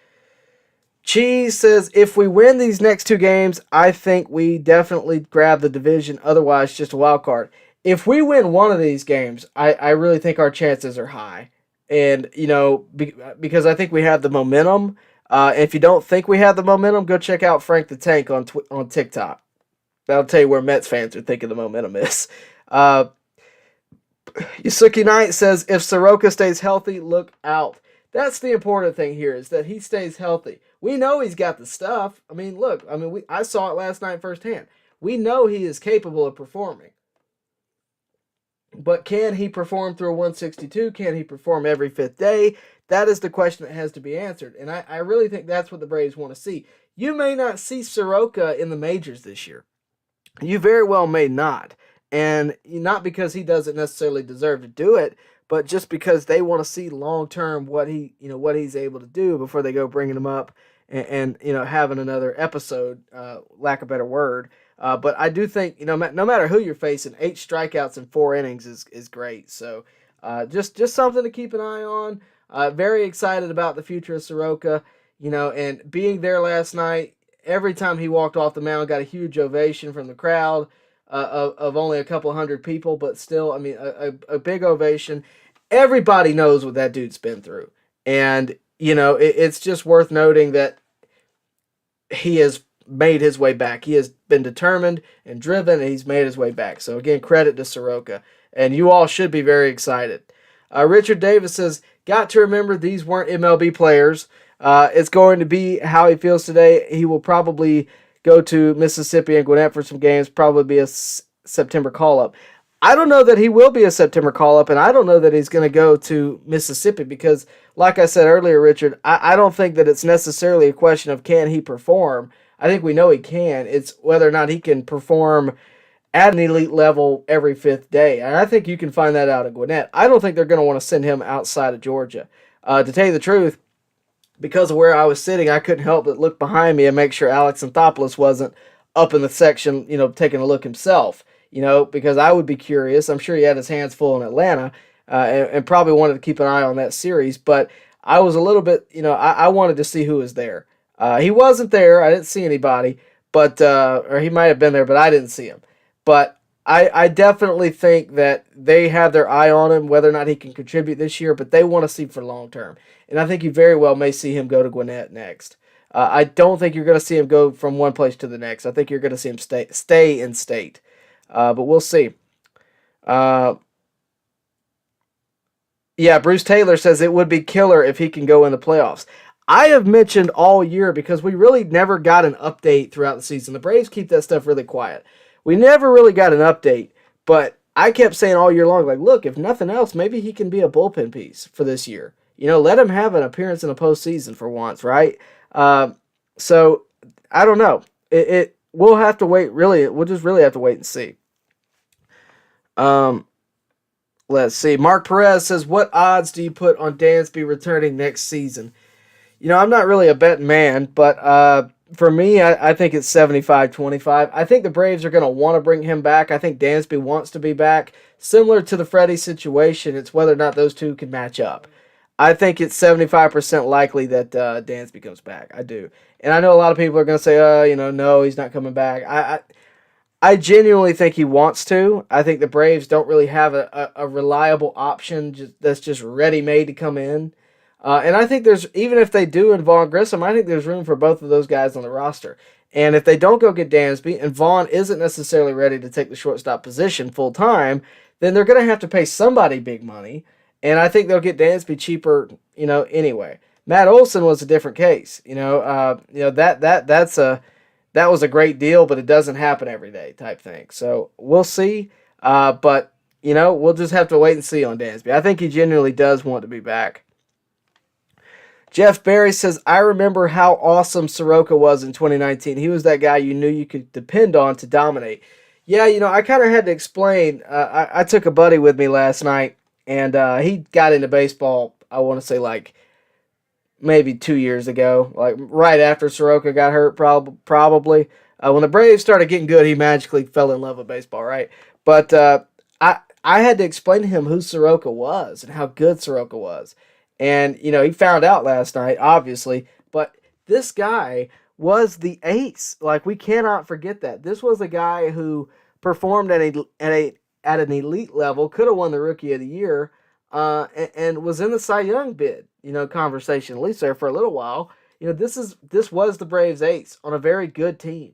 Cheese says, if we win these next two games, I think we definitely grab the division. Otherwise, just a wild card. If we win one of these games, I really think our chances are high. And, because I think we have the momentum. If you don't think we have the momentum, go check out Frank the Tank on TikTok. That'll tell you where Mets fans are thinking the momentum is. Yusuke Knight says, if Soroka stays healthy, look out. That's the important thing here, is that he stays healthy. We know he's got the stuff. I saw it last night firsthand. We know he is capable of performing. But can he perform through a 162? Can he perform every fifth day? That is the question that has to be answered. And I really think that's what the Braves want to see. You may not see Soroka in the majors this year. You very well may not. And not because he doesn't necessarily deserve to do it, but just because they want to see long-term what he's able to do before they go bringing him up and having another episode, lack of a better word. But I do think, no matter who you're facing, 8 strikeouts in 4 innings is great. So just something to keep an eye on. Very excited about the future of Soroka. and being there last night, every time he walked off the mound, got a huge ovation from the crowd of only a couple hundred people, but still, a big ovation. Everybody knows what that dude's been through. And, it's just worth noting that he has made his way back. He has been determined and driven, and he's made his way back. So, again, credit to Soroka. And you all should be very excited. Richard Davis says, got to remember these weren't MLB players. It's going to be how he feels today. He will probably go to Mississippi and Gwinnett for some games, probably be a September call-up. I don't know that he will be a September call-up, and I don't know that he's going to go to Mississippi because, like I said earlier, Richard, I don't think that it's necessarily a question of can he perform. I think we know he can. It's whether or not he can perform at an elite level every fifth day. And I think you can find that out at Gwinnett. I don't think they're going to want to send him outside of Georgia. To tell you the truth, because of where I was sitting, I couldn't help but look behind me and make sure Alex Anthopoulos wasn't up in the section, taking a look himself, because I would be curious. I'm sure he had his hands full in Atlanta and probably wanted to keep an eye on that series. But I was a little bit, I wanted to see who was there. He wasn't there. I didn't see anybody, but or he might have been there, but I didn't see him. But I definitely think that they have their eye on him, whether or not he can contribute this year, but they want to see for long term. And I think you very well may see him go to Gwinnett next. I don't think you're going to see him go from one place to the next. I think you're going to see him stay in state. But we'll see. Bruce Taylor says it would be killer if he can go in the playoffs. I have mentioned all year because we really never got an update throughout the season. The Braves keep that stuff really quiet. We never really got an update, but I kept saying all year long, look, if nothing else, maybe he can be a bullpen piece for this year. Let him have an appearance in the postseason for once, right? So, I don't know. We'll have to wait, really. We'll just really have to wait and see. Let's see. Mark Perez says, what odds do you put on Dansby returning next season? I'm not really a betting man, but for me, I think it's 75-25. I think the Braves are going to want to bring him back. I think Dansby wants to be back. Similar to the Freddie situation, it's whether or not those two can match up. I think it's 75% likely that Dansby comes back. I do. And I know a lot of people are going to say, no, he's not coming back. I genuinely think he wants to. I think the Braves don't really have a reliable option that's just ready-made to come in. And I think even if they do in Vaughn Grissom, I think there's room for both of those guys on the roster. And if they don't go get Dansby, and Vaughn isn't necessarily ready to take the shortstop position full-time, then they're going to have to pay somebody big money. And I think they'll get Dansby cheaper, anyway. Matt Olson was a different case. That was a great deal, but it doesn't happen every day type thing. So we'll see. But, we'll just have to wait and see on Dansby. I think he genuinely does want to be back. Jeff Barry says, I remember how awesome Soroka was in 2019. He was that guy you knew you could depend on to dominate. Yeah, I kind of had to explain. I took a buddy with me last night, and he got into baseball, I want to say, maybe 2 years ago, right after Soroka got hurt, probably. When the Braves started getting good, he magically fell in love with baseball, right? But I had to explain to him who Soroka was and how good Soroka was. And, he found out last night, obviously, but this guy was the ace. We cannot forget that. This was a guy who performed at an elite level, could have won the Rookie of the Year, and was in the Cy Young bid, conversation, at least there for a little while. This was the Braves' ace on a very good team,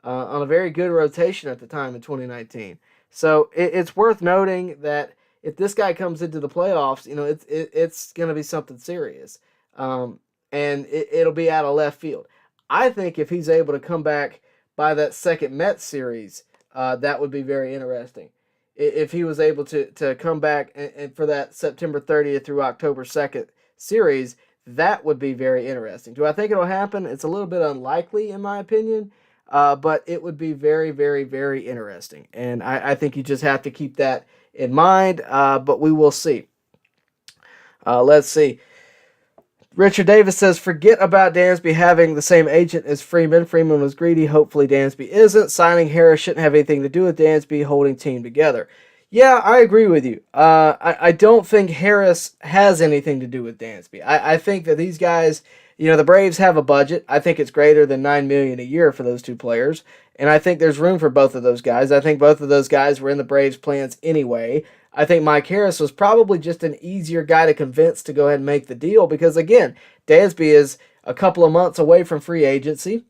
on a very good rotation at the time in 2019. So it's worth noting that if this guy comes into the playoffs, it's going to be something serious. And it'll be out of left field. I think if he's able to come back by that second Mets series, that would be very interesting. If he was able to come back and for that September 30th through October 2nd series, that would be very interesting. Do I think it'll happen? It's a little bit unlikely, in my opinion, but it would be very, very, very interesting. And I think you just have to keep that in mind, but we will see. Let's see. Richard Davis says, forget about Dansby having the same agent as Freeman. Freeman was greedy. Hopefully Dansby isn't. Signing Harris shouldn't have anything to do with Dansby holding team together. Yeah, I agree with you. I don't think Harris has anything to do with Dansby. I think that these guys, the Braves have a budget. I think it's greater than $9 million a year for those two players, and I think there's room for both of those guys. I think both of those guys were in the Braves' plans anyway. I think Mike Harris was probably just an easier guy to convince to go ahead and make the deal because, again, Dansby is a couple of months away from free agency.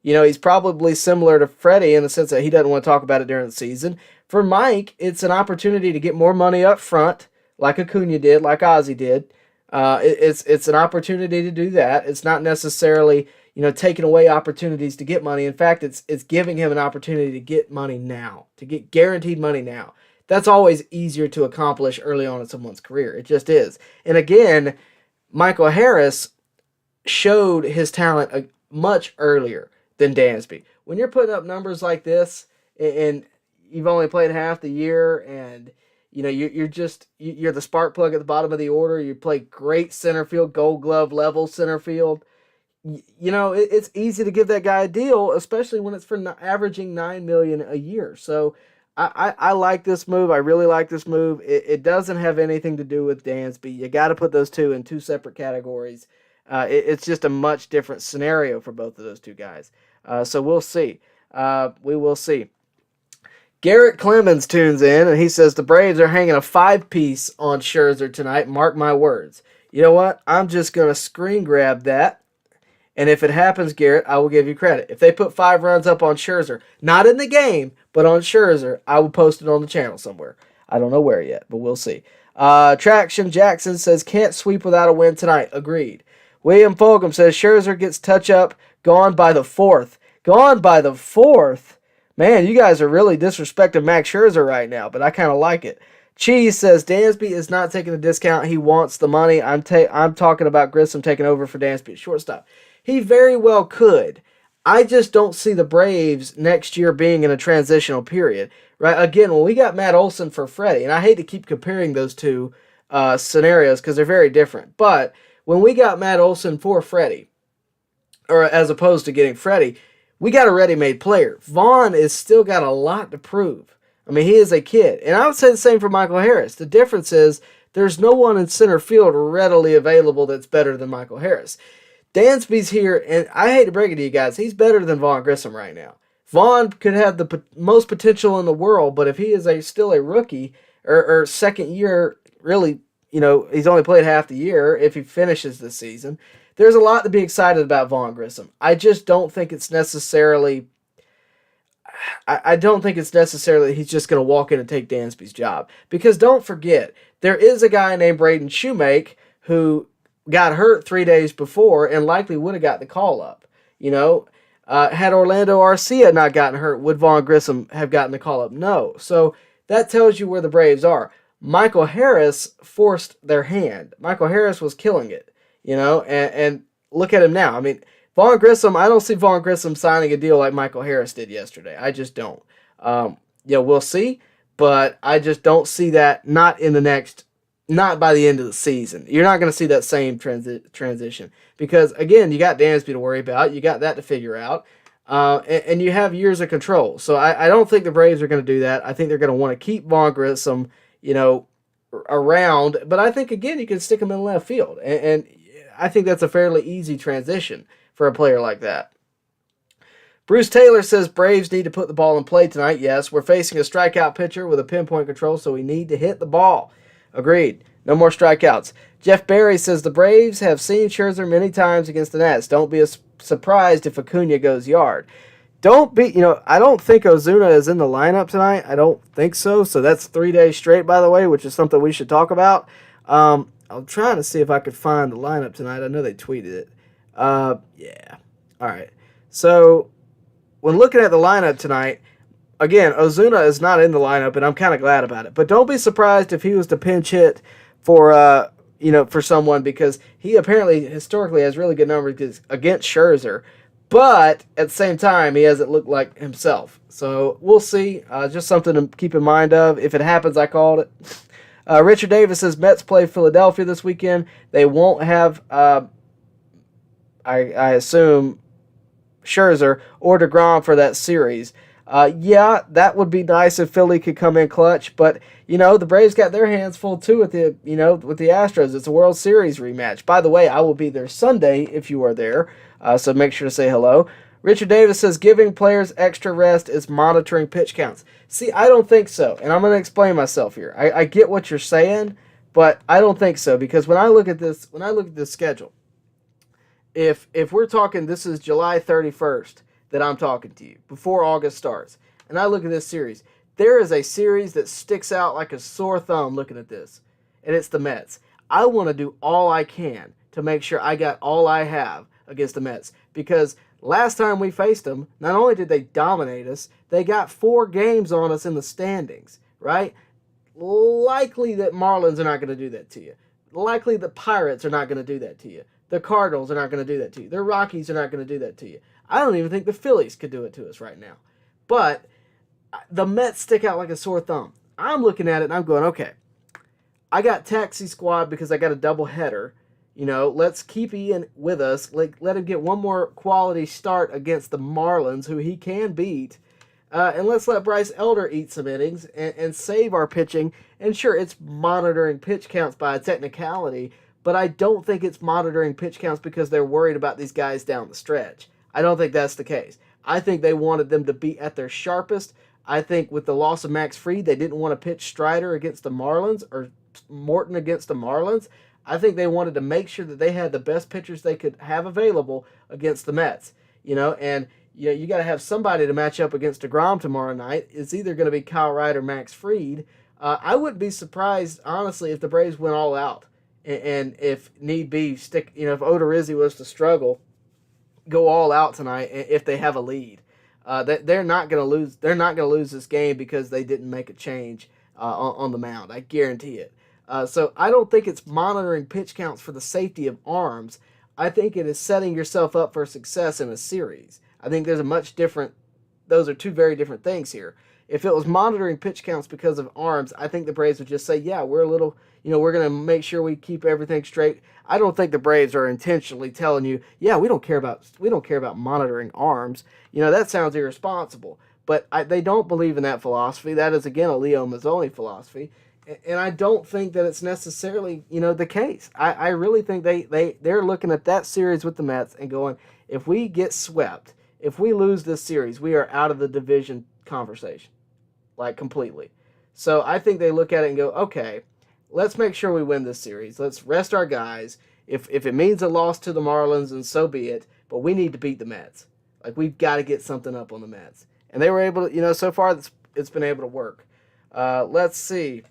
He's probably similar to Freddie in the sense that he doesn't want to talk about it during the season. For Mike, it's an opportunity to get more money up front, like Acuna did, like Ozzie did. It's an opportunity to do that. It's not necessarily, taking away opportunities to get money. In fact, it's giving him an opportunity to get money now, to get guaranteed money now. That's always easier to accomplish early on in someone's career. It just is. And again, Michael Harris showed his talent much earlier than Dansby. When you're putting up numbers like this and you've only played half the year and you're the spark plug at the bottom of the order, you play great center field, Gold Glove level center field, it's easy to give that guy a deal, especially when it's for averaging $9 million a year. So I like this move. I really like this move. It doesn't have anything to do with Dansby. You got to put those two in two separate categories. It's just a much different scenario for both of those two guys. So we'll see. We will see. Garrett Clemens tunes in, and he says the Braves are hanging a 5-piece on Scherzer tonight. Mark my words. You know what? I'm just going to screen grab that. And if it happens, Garrett, I will give you credit. If they put 5 runs up on Scherzer, not in the game, but on Scherzer, I will post it on the channel somewhere. I don't know where yet, but we'll see. Traction Jackson says, can't sweep without a win tonight. Agreed. William Fulgham says, Scherzer gets touch-up, gone by the 4th. Gone by the 4th? Man, you guys are really disrespecting Max Scherzer right now, but I kind of like it. Cheese says, Dansby is not taking a discount. He wants the money. I'm talking about Grissom taking over for Dansby at shortstop. He very well could. I just don't see the Braves next year being in a transitional period. Right? Again, when we got Matt Olson for Freddie, and I hate to keep comparing those two scenarios because they're very different, but when we got Matt Olson for Freddie, or as opposed to getting Freddie, we got a ready-made player. Vaughn is still got a lot to prove. I mean, he is a kid. And I would say the same for Michael Harris. The difference is there's no one in center field readily available that's better than Michael Harris. Dansby's here, and I hate to break it to you guys, he's better than Vaughn Grissom right now. Vaughn could have the most potential in the world, but if he is still a rookie or second year, really, he's only played half the year if he finishes this season, there's a lot to be excited about Vaughn Grissom. I just don't think it's necessarily he's just going to walk in and take Dansby's job. Because don't forget, there is a guy named Braden Shoemake who got hurt 3 days before and likely would have got the call up. Had Orlando Arcia not gotten hurt, would Vaughn Grissom have gotten the call up? No. So that tells you where the Braves are. Michael Harris forced their hand. Michael Harris was killing it, and look at him now. I mean, Vaughn Grissom, I don't see Vaughn Grissom signing a deal like Michael Harris did yesterday. I just don't. We'll see, but I just don't see that not by the end of the season. You're not going to see that same transition because, again, you got Dansby to worry about. You got that to figure out, and you have years of control. So I don't think the Braves are going to do that. I think they're going to want to keep Vaughn Grissom, around. But I think, again, you can stick him in left field, and I think that's a fairly easy transition for a player like that. Bruce Taylor says Braves need to put the ball in play tonight. Yes, we're facing a strikeout pitcher with a pinpoint control, so we need to hit the ball. Agreed. No more strikeouts. Jeff Barry says the Braves have seen Scherzer many times against the Nats. Don't be surprised if Acuna goes yard. I don't think Ozuna is in the lineup tonight. I don't think so. So that's 3 days straight, by the way, which is something we should talk about. I'm trying to see if I could find the lineup tonight. I know they tweeted it. Yeah. All right. So when looking at the lineup tonight, again, Ozuna is not in the lineup, and I'm kind of glad about it. But don't be surprised if he was to pinch hit for someone, because he apparently historically has really good numbers against Scherzer. But at the same time, he hasn't looked like himself. So we'll see. Just something to keep in mind of. If it happens, I called it. Richard Davis says Mets play Philadelphia this weekend. They won't have, I assume, Scherzer or DeGrom for that series. Yeah, that would be nice if Philly could come in clutch, but the Braves got their hands full too with the Astros. It's a World Series rematch. By the way, I will be there Sunday if you are there, so make sure to say hello. Richard Davis says giving players extra rest is monitoring pitch counts. See, I don't think so, and I'm going to explain myself here. I get what you're saying, but I don't think so, because when I look at this schedule, if we're talking, this is July 31st that I'm talking to you, before August starts, and I look at this series, there is a series that sticks out like a sore thumb looking at this, and it's the Mets. I want to do all I can to make sure I got all I have against the Mets, because last time we faced them, not only did they dominate us, they got 4 games on us in the standings, right? Likely that Marlins are not going to do that to you. Likely the Pirates are not going to do that to you. The Cardinals are not going to do that to you. The Rockies are not going to do that to you. I don't even think the Phillies could do it to us right now. But the Mets stick out like a sore thumb. I'm looking at it and I'm going, okay, I got taxi squad because I got a double header. Let's keep Ian with us. Let him get one more quality start against the Marlins, who he can beat. And let's let Bryce Elder eat some innings and save our pitching. And sure, it's monitoring pitch counts by a technicality, but I don't think it's monitoring pitch counts because they're worried about these guys down the stretch. I don't think that's the case. I think they wanted them to be at their sharpest. I think with the loss of Max Fried, they didn't want to pitch Strider against the Marlins or Morton against the Marlins. I think they wanted to make sure that they had the best pitchers they could have available against the Mets. You got to have somebody to match up against DeGrom tomorrow night. It's either going to be Kyle Wright or Max Fried. I wouldn't be surprised, honestly, if the Braves went all out and if need be, if Odorizzi was to struggle, go all out tonight if they have a lead. They're not going to lose. They're not going to lose this game because they didn't make a change on the mound. I guarantee it. So I don't think it's monitoring pitch counts for the safety of arms. I think it is setting yourself up for success in a series. I think there's a much different. Those are two very different things here. If it was monitoring pitch counts because of arms, I think the Braves would just say, yeah, we're a little, we're going to make sure we keep everything straight. I don't think the Braves are intentionally telling you, yeah, we don't care about monitoring arms. That sounds irresponsible. But they don't believe in that philosophy. That is, again, a Leo Mazzoni philosophy. And I don't think that it's necessarily, the case. I really think they're looking at that series with the Mets and going, if we get swept, if we lose this series, we are out of the division conversation, completely. So I think they look at it and go, okay, let's make sure we win this series. Let's rest our guys. If it means a loss to the Marlins, then so be it. But we need to beat the Mets. We've got to get something up on the Mets. And they were able to, so far it's been able to work. Let's see.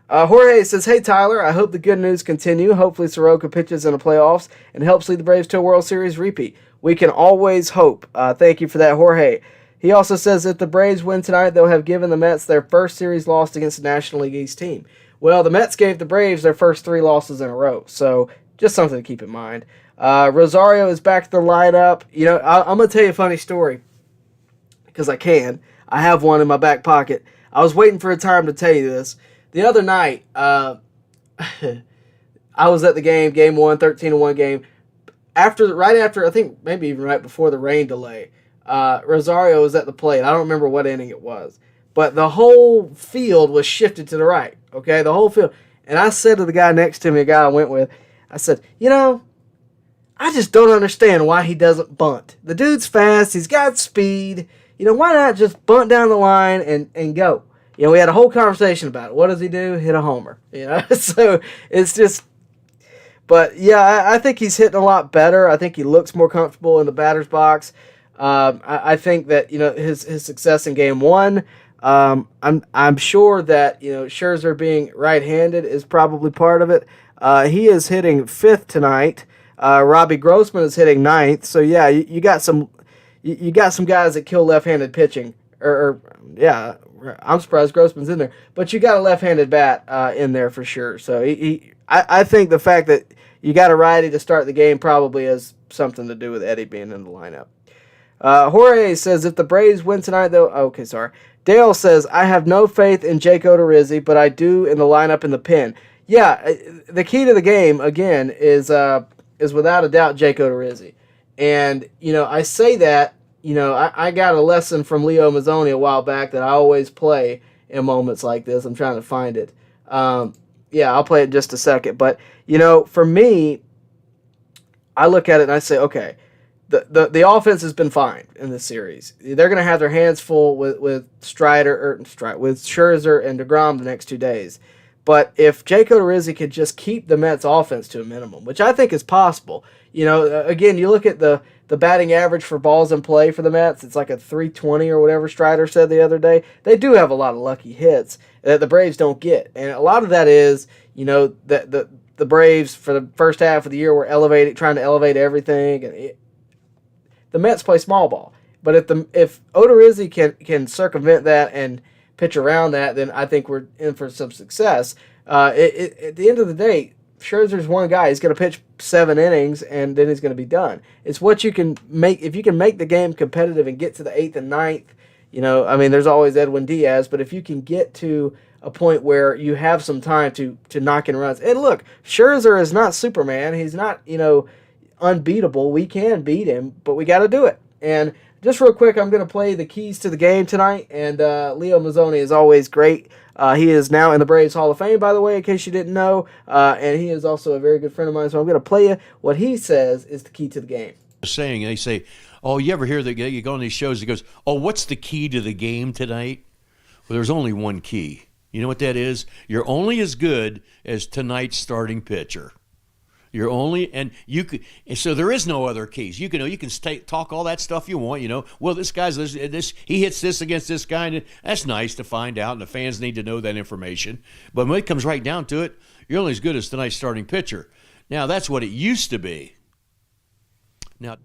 Jorge says, hey, Tyler, I hope the good news continue. Hopefully Soroka pitches in the playoffs and helps lead the Braves to a World Series repeat. We can always hope. Thank you for that, Jorge. He also says if the Braves win tonight, they'll have given the Mets their first series loss against the National League East team. Well, the Mets gave the Braves their first 3 losses in a row, so just something to keep in mind. Rosario is back to the lineup. I'm going to tell you a funny story because I can. I have one in my back pocket. I was waiting for a time to tell you this. The other night, I was at the game 1, 13-1 game. Right after, I think maybe even right before the rain delay, Rosario was at the plate. I don't remember what inning it was. But the whole field was shifted to the right, okay? The whole field. And I said to the guy next to me, a guy I went with, I said, I just don't understand why he doesn't bunt. The dude's fast. He's got speed. Why not just bunt down the line and go? We had a whole conversation about it. What does he do? Hit a homer. So it's just... But, yeah, I think he's hitting a lot better. I think he looks more comfortable in the batter's box. I think that, his success in Game 1, I'm sure that, Scherzer being right-handed is probably part of it. He is hitting 5th tonight. Robbie Grossman is hitting 9th. So, yeah, you got some guys that kill left-handed pitching. Yeah, I'm surprised Grossman's in there. But you got a left-handed bat in there for sure. So I think the fact that you got a righty to start the game probably has something to do with Eddie being in the lineup. Jorge says, if the Braves win tonight, though... Okay, sorry. Dale says, I have no faith in Jake Odorizzi, but I do in the lineup in the pen. Yeah, the key to the game, again, is without a doubt Jake Odorizzi. And, I say that I got a lesson from Leo Mazzoni a while back that I always play in moments like this. I'm trying to find it. I'll play it in just a second. But, for me, I look at it and I say, okay, the offense has been fine in this series. They're going to have their hands full with Scherzer and DeGrom the next 2 days. But if Jake Odorizzi could just keep the Mets offense to a minimum, which I think is possible, again, you look at the batting average for balls in play for the Mets, it's like a 320 or whatever Strider said the other day. They do have a lot of lucky hits that the Braves don't get. And a lot of that is, that the Braves for the first half of the year were trying to elevate everything. And the Mets play small ball. But if Odorizzi can circumvent that and pitch around that, then I think we're in for some success. At the end of the day, Scherzer's one guy. He's going to pitch 7 innings, and then he's going to be done. It's what you can make. If you can make the game competitive and get to the 8th and 9th, there's always Edwin Diaz, but if you can get to a point where you have some time to knock in runs. And look, Scherzer is not Superman. He's not, unbeatable. We can beat him, but we got to do it. And just real quick, I'm going to play the keys to the game tonight, and Leo Mazzoni is always great. He is now in the Braves Hall of Fame, by the way, in case you didn't know, and he is also a very good friend of mine, so I'm going to play you what he says is the key to the game. They say, oh, you ever hear that you go on these shows, he goes, oh, what's the key to the game tonight? Well, there's only one key. You know what that is? You're only as good as tonight's starting pitcher. You're only, and you could, and so there is no other keys. You can talk all that stuff you want. Well, this guy's this, he hits this against this guy, and that's nice to find out, and the fans need to know that information. But when it comes right down to it, you're only as good as tonight's starting pitcher. Now that's what it used to be. Now.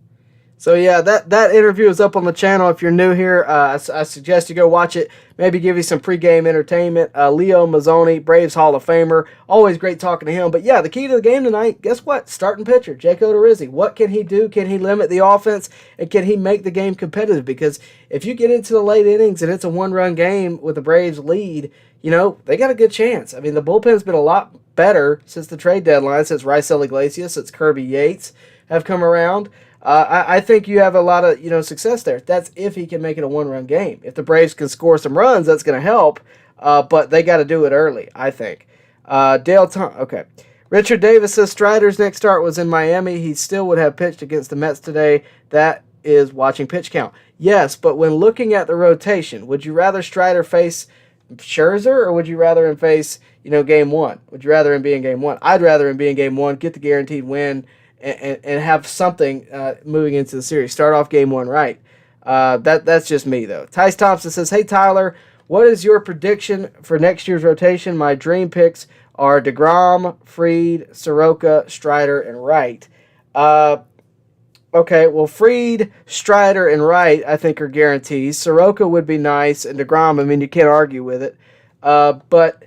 So, yeah, that interview is up on the channel. If you're new here, I suggest you go watch it. Maybe give you some pregame entertainment. Leo Mazzoni, Braves Hall of Famer. Always great talking to him. But, yeah, the key to the game tonight, guess what? Starting pitcher, Jake Odorizzi. What can he do? Can he limit the offense? And can he make the game competitive? Because if you get into the late innings and it's a one-run game with the Braves lead, they got a good chance. I mean, the bullpen's been a lot better since the trade deadline, since Raisel Iglesias, since Kirby Yates have come around. I think you have a lot of success there. That's if he can make it a one-run game. If the Braves can score some runs, that's going to help. But they got to do it early, I think. Okay. Richard Davis says Strider's next start was in Miami. He still would have pitched against the Mets today. That is watching pitch count. Yes, but when looking at the rotation, would you rather Strider face Scherzer or would you rather him face Game 1? Would you rather him be in Game 1? I'd rather him be in Game 1, get the guaranteed win, and have something moving into the series. Start off Game 1 right. That's just me, though. Tice Thompson says, hey, Tyler, what is your prediction for next year's rotation? My dream picks are DeGrom, Fried, Soroka, Strider, and Wright. Okay, well, Fried, Strider, and Wright, I think, are guarantees. Soroka would be nice, and DeGrom, you can't argue with it. But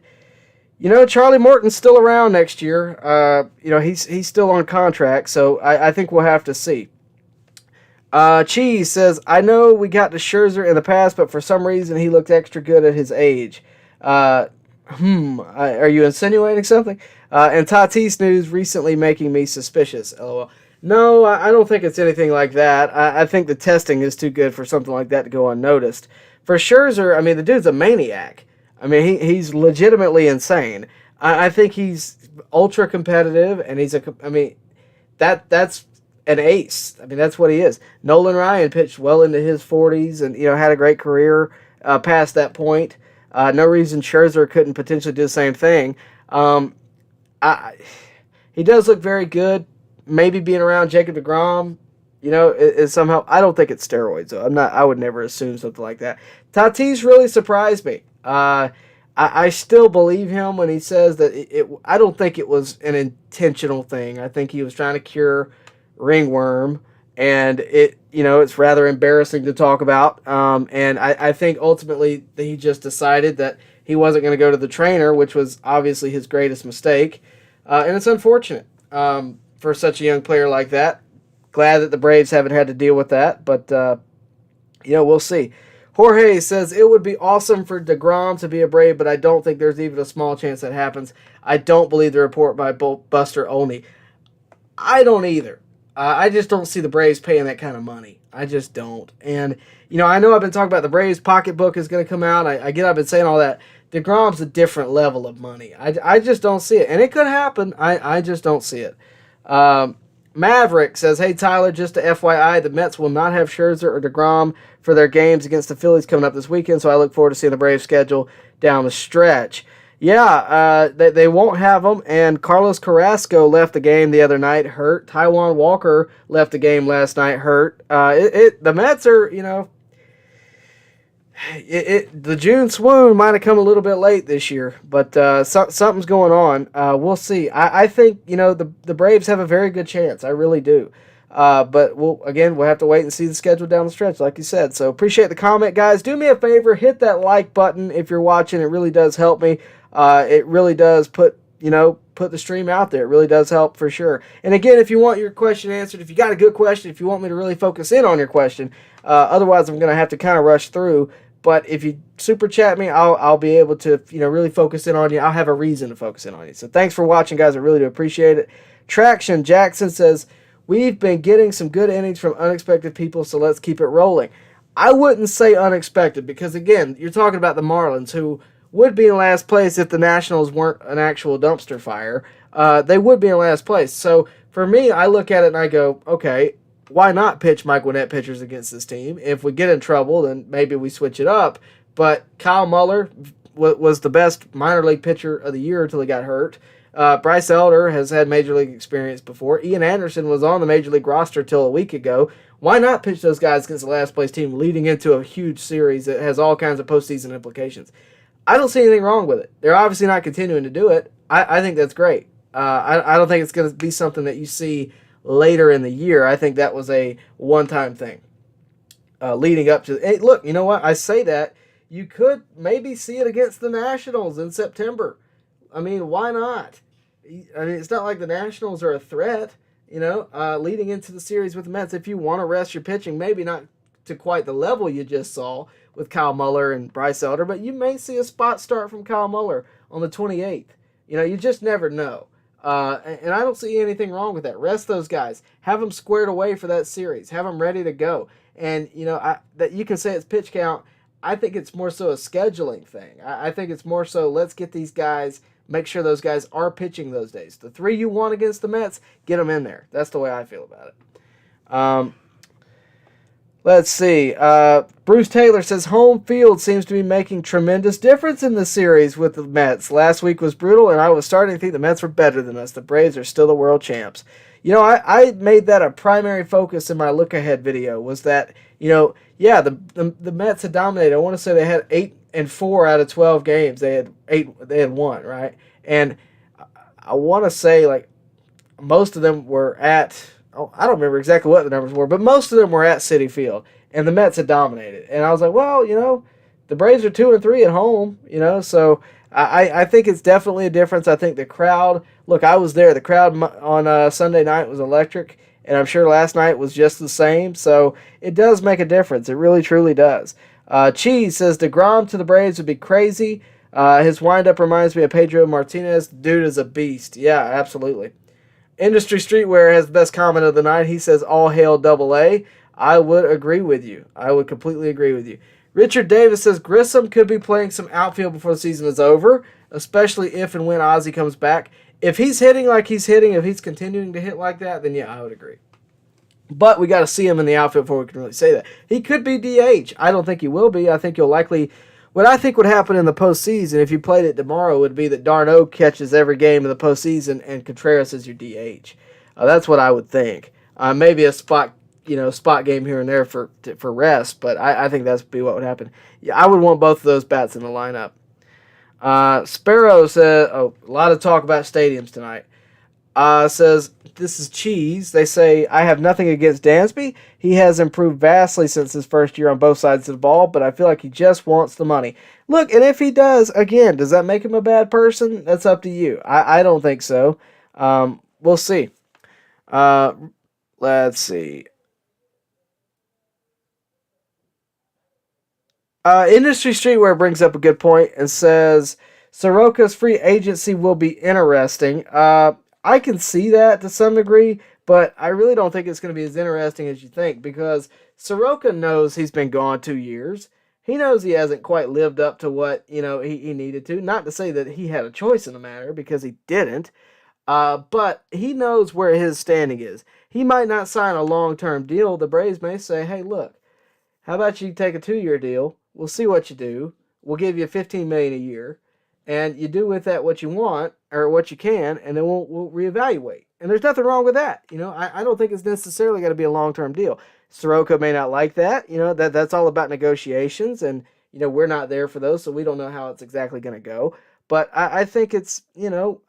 Charlie Morton's still around next year. He's still on contract, so I think we'll have to see. Cheese says, I know we got to Scherzer in the past, but for some reason he looked extra good at his age. Are you insinuating something? And Tatis news recently making me suspicious. LOL. No, I don't think it's anything like that. I think the testing is too good for something like that to go unnoticed. For Scherzer, the dude's a maniac. He's legitimately insane. I think he's ultra competitive, and that's an ace. That's what he is. Nolan Ryan pitched well into his 40s and had a great career past that point. No reason Scherzer couldn't potentially do the same thing. He does look very good. Maybe being around Jacob deGrom, is somehow. I don't think it's steroids though. I would never assume something like that. Tatis really surprised me. I still believe him when he says that I don't think it was an intentional thing. I think he was trying to cure ringworm, and it's rather embarrassing to talk about. And I think ultimately that he just decided that he wasn't going to go to the trainer, which was obviously his greatest mistake. And it's unfortunate for such a young player like that. Glad that the Braves haven't had to deal with that, but we'll see. Jorge says, it would be awesome for DeGrom to be a Brave, but I don't think there's even a small chance that happens. I don't believe the report by Buster Olney. I don't either. I just don't see the Braves paying that kind of money. I just don't. And, I know I've been talking about the Braves pocketbook is going to come out. I get I've been saying all that. DeGrom's a different level of money. I just don't see it. And it could happen. I just don't see it. Maverick says, hey, Tyler, just a FYI, the Mets will not have Scherzer or DeGrom for their games against the Phillies coming up this weekend, so I look forward to seeing the Braves schedule down the stretch. Yeah, they won't have them, and Carlos Carrasco left the game the other night hurt. Taijuan Walker left the game last night hurt. The Mets are, the June swoon might have come a little bit late this year, but something's going on. We'll see. I think the Braves have a very good chance. I really do. But we'll have to wait and see the schedule down the stretch, like you said. So appreciate the comment, guys. Do me a favor, hit that like button if you're watching. It really does help me. It really does put the stream out there. It really does help for sure. And again, if you want your question answered, if you got a good question, if you want me to really focus in on your question, otherwise I'm going to have to kind of rush through. But if you super chat me, I'll be able to really focus in on you. I'll have a reason to focus in on you. So thanks for watching, guys. I really do appreciate it. Traction Jackson says, we've been getting some good innings from unexpected people, so let's keep it rolling. I wouldn't say unexpected because, again, you're talking about the Marlins, who would be in last place if the Nationals weren't an actual dumpster fire. They would be in last place. So for me, I look at it and I go, okay, why not pitch Mike Gwinnett pitchers against this team? If we get in trouble, then maybe we switch it up. But Kyle Muller was the best minor league pitcher of the year until he got hurt. Bryce Elder has had major league experience before. Ian Anderson was on the major league roster till a week ago. Why not pitch those guys against the last place team leading into a huge series that has all kinds of postseason implications? I don't see anything wrong with it. They're obviously not continuing to do it. I think that's great. I don't think it's going to be something that you see later in the year. I think that was a one-time thing leading up to. Hey, look, you know what? I say that. You could maybe see it against the Nationals in September. I mean, why not? I mean, it's not like the Nationals are a threat, leading into the series with the Mets. If you want to rest your pitching, maybe not to quite the level you just saw with Kyle Muller and Bryce Elder, but you may see a spot start from Kyle Muller on the 28th. You just never know. And I don't see anything wrong with that. Rest those guys. Have them squared away for that series. Have them ready to go. And, that you can say it's pitch count. I think it's more so a scheduling thing. I think it's more so let's get these guys, make sure those guys are pitching those days. The 3 you want against the Mets, get them in there. That's the way I feel about it. Let's see. Bruce Taylor says home field seems to be making tremendous difference in the series with the Mets. Last week was brutal, and I was starting to think the Mets were better than us. The Braves are still the world champs. I made that a primary focus in my look-ahead video, was that, the Mets had dominated. I want to say they had 8-4 out of 12 games. They had 1, right? And I want to say, most of them were at... I don't remember exactly what the numbers were, but most of them were at Citi Field, and the Mets had dominated. And I was like, well, the Braves are 2-3 at home, so I think it's definitely a difference. I think the crowd, look, I was there. The crowd on Sunday night was electric, and I'm sure last night was just the same, so it does make a difference. It really, truly does. Cheese says DeGrom to the Braves would be crazy. His windup reminds me of Pedro Martinez. Dude is a beast. Yeah, absolutely. Industry Streetwear has the best comment of the night. He says, all hail AA. I would agree with you. I would completely agree with you. Richard Davis says, Grissom could be playing some outfield before the season is over, especially if and when Ozzie comes back. If he's hitting like he's hitting, if he's continuing to hit like that, then yeah, I would agree. But we got to see him in the outfield before we can really say that. He could be DH. I don't think he will be. I think he'll likely... What I think would happen in the postseason, if you played it tomorrow, would be that Darno catches every game of the postseason and Contreras is your DH. That's what I would think. Maybe a spot game here and there for rest, but I think that's be what would happen. Yeah, I would want both of those bats in the lineup. Sparrow says, a lot of talk about stadiums tonight. Says, this is cheese. They say, I have nothing against Dansby. He has improved vastly since his first year on both sides of the ball, but I feel like he just wants the money. Look, and if he does, again, does that make him a bad person? That's up to you. I don't think so. We'll see. Let's see. Industry Streetwear brings up a good point and says, Soroka's free agency will be interesting. I can see that to some degree, But I really don't think it's going to be as interesting as you think, because Soroka knows he's been gone 2 years. He knows he hasn't quite lived up to what, he needed to. Not to say that he had a choice in the matter, because he didn't. But he knows where his standing is. He might not sign a long-term deal. The Braves may say, hey, look, how about you take a 2-year deal? We'll see what you do. We'll give you $15 million a year, and you do with that what you want or what you can, and then we'll reevaluate. And there's nothing wrong with that. I don't think it's necessarily got to be a long-term deal. Soroka may not like that. That's all about negotiations, and we're not there for those, so we don't know how it's exactly going to go. But I think it's,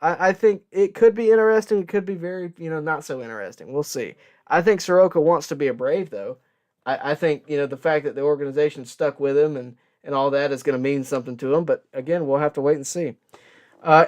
I think it could be interesting. It could be very, not so interesting. We'll see. I think Soroka wants to be a Brave, though. I think, the fact that the organization stuck with him and all that is going to mean something to him. But, again, we'll have to wait and see.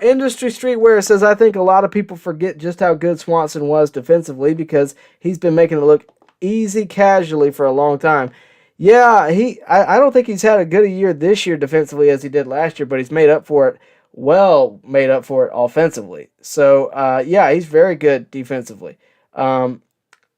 Industry Streetwear says, I think a lot of people forget just how good Swanson was defensively because he's been making it look easy casually for a long time. Yeah, I don't think he's had as good a year this year defensively as he did last year, but he's made up for it. Well made up for it offensively. So, yeah, he's very good defensively.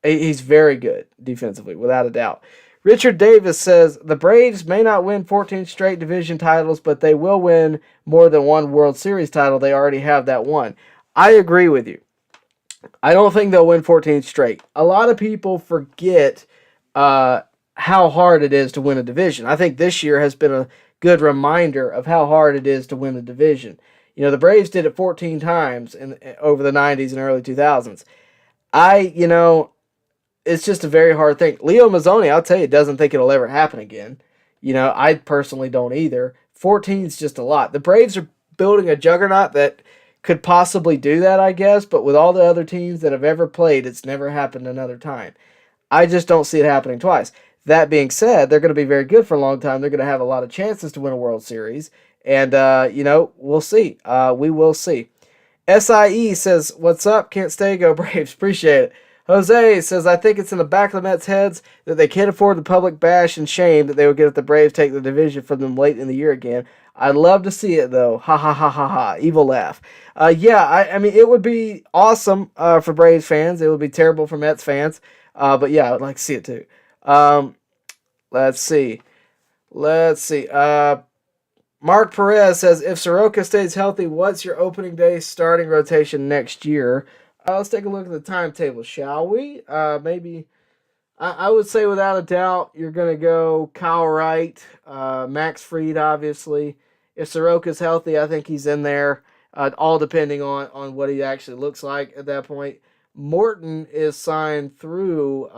He's very good defensively, without a doubt. Richard Davis says, the Braves may not win 14 straight division titles, but they will win more than one World Series title. They already have that one. I agree with you. I don't think they'll win 14 straight. A lot of people forget how hard it is to win a division. I think this year has been a good reminder of how hard it is to win a division. The Braves did it 14 times over the 90s and early 2000s. It's just a very hard thing. Leo Mazzoni, I'll tell you, doesn't think it'll ever happen again. I personally don't either. 14 is just a lot. The Braves are building a juggernaut that could possibly do that, I guess, but with all the other teams that have ever played, it's never happened another time. I just don't see it happening twice. That being said, they're going to be very good for a long time. They're going to have a lot of chances to win a World Series. And, we'll see. We will see. SIE says, what's up? Can't stay, go Braves. Appreciate it. Jose says, I think it's in the back of the Mets' heads that they can't afford the public bash and shame that they would get if the Braves take the division from them late in the year again. I'd love to see it, though. Ha, ha, ha, ha, ha. Evil laugh. I mean, it would be awesome for Braves fans. It would be terrible for Mets fans. But, yeah, I'd like to see it, too. Let's see. Mark Perez says, if Soroka stays healthy, what's your opening day starting rotation next year? Let's take a look at the timetable, shall we? Maybe, I would say without a doubt, you're going to go Kyle Wright, Max Fried, obviously. If Soroka's healthy, I think he's in there, all depending on what he actually looks like at that point. Morton is signed through,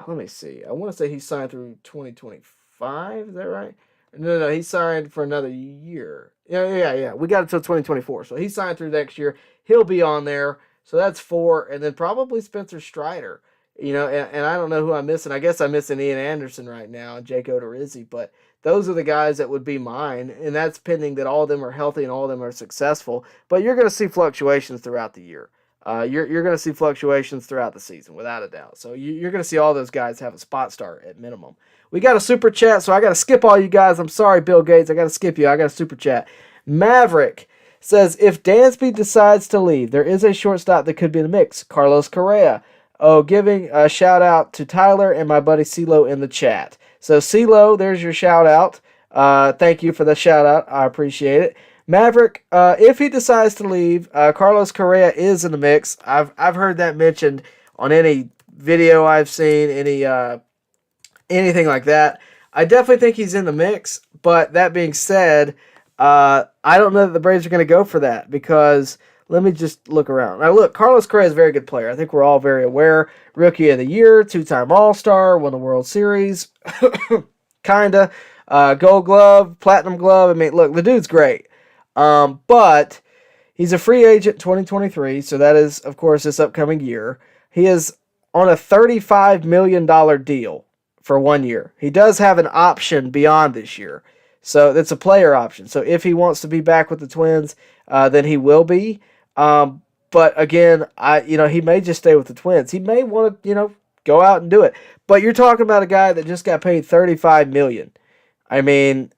let me see. I want to say he's signed through 2025. Is that right? No, he signed for another year. Yeah. We got until 2024. So he signed through next year. He'll be on there. So that's 4. And then probably Spencer Strider. And I don't know who I'm missing. I guess I'm missing Ian Anderson right now and Jake Odorizzi. But those are the guys that would be mine. And that's pending that all of them are healthy and all of them are successful. But you're going to see fluctuations throughout the year. You're going to see fluctuations throughout the season, without a doubt. So you're going to see all those guys have a spot start at minimum. We got a super chat, so I got to skip all you guys. I'm sorry, Bill Gates. I got to skip you. I got a super chat. Maverick says, if Dansby decides to leave, there is a shortstop that could be in the mix. Carlos Correa. Oh, giving a shout out to Tyler and my buddy CeeLo in the chat. So CeeLo, there's your shout out. Thank you for the shout out. I appreciate it. Maverick, if he decides to leave, Carlos Correa is in the mix. I've heard that mentioned on any video I've seen, anything like that. I definitely think he's in the mix, but that being said, I don't know that the Braves are going to go for that because let me just look around. Now, look, Carlos Correa is a very good player. I think we're all very aware. Rookie of the Year, 2-time All-Star, won the World Series, kinda. Gold Glove, Platinum Glove. I mean, look, the dude's great. But he's a free agent 2023, so that is, of course, this upcoming year. He is on a $35 million deal for 1 year. He does have an option beyond this year, so that's a player option. So if he wants to be back with the Twins, then he will be. But again, he may just stay with the Twins. He may want to, go out and do it. But you're talking about a guy that just got paid $35 million. I mean,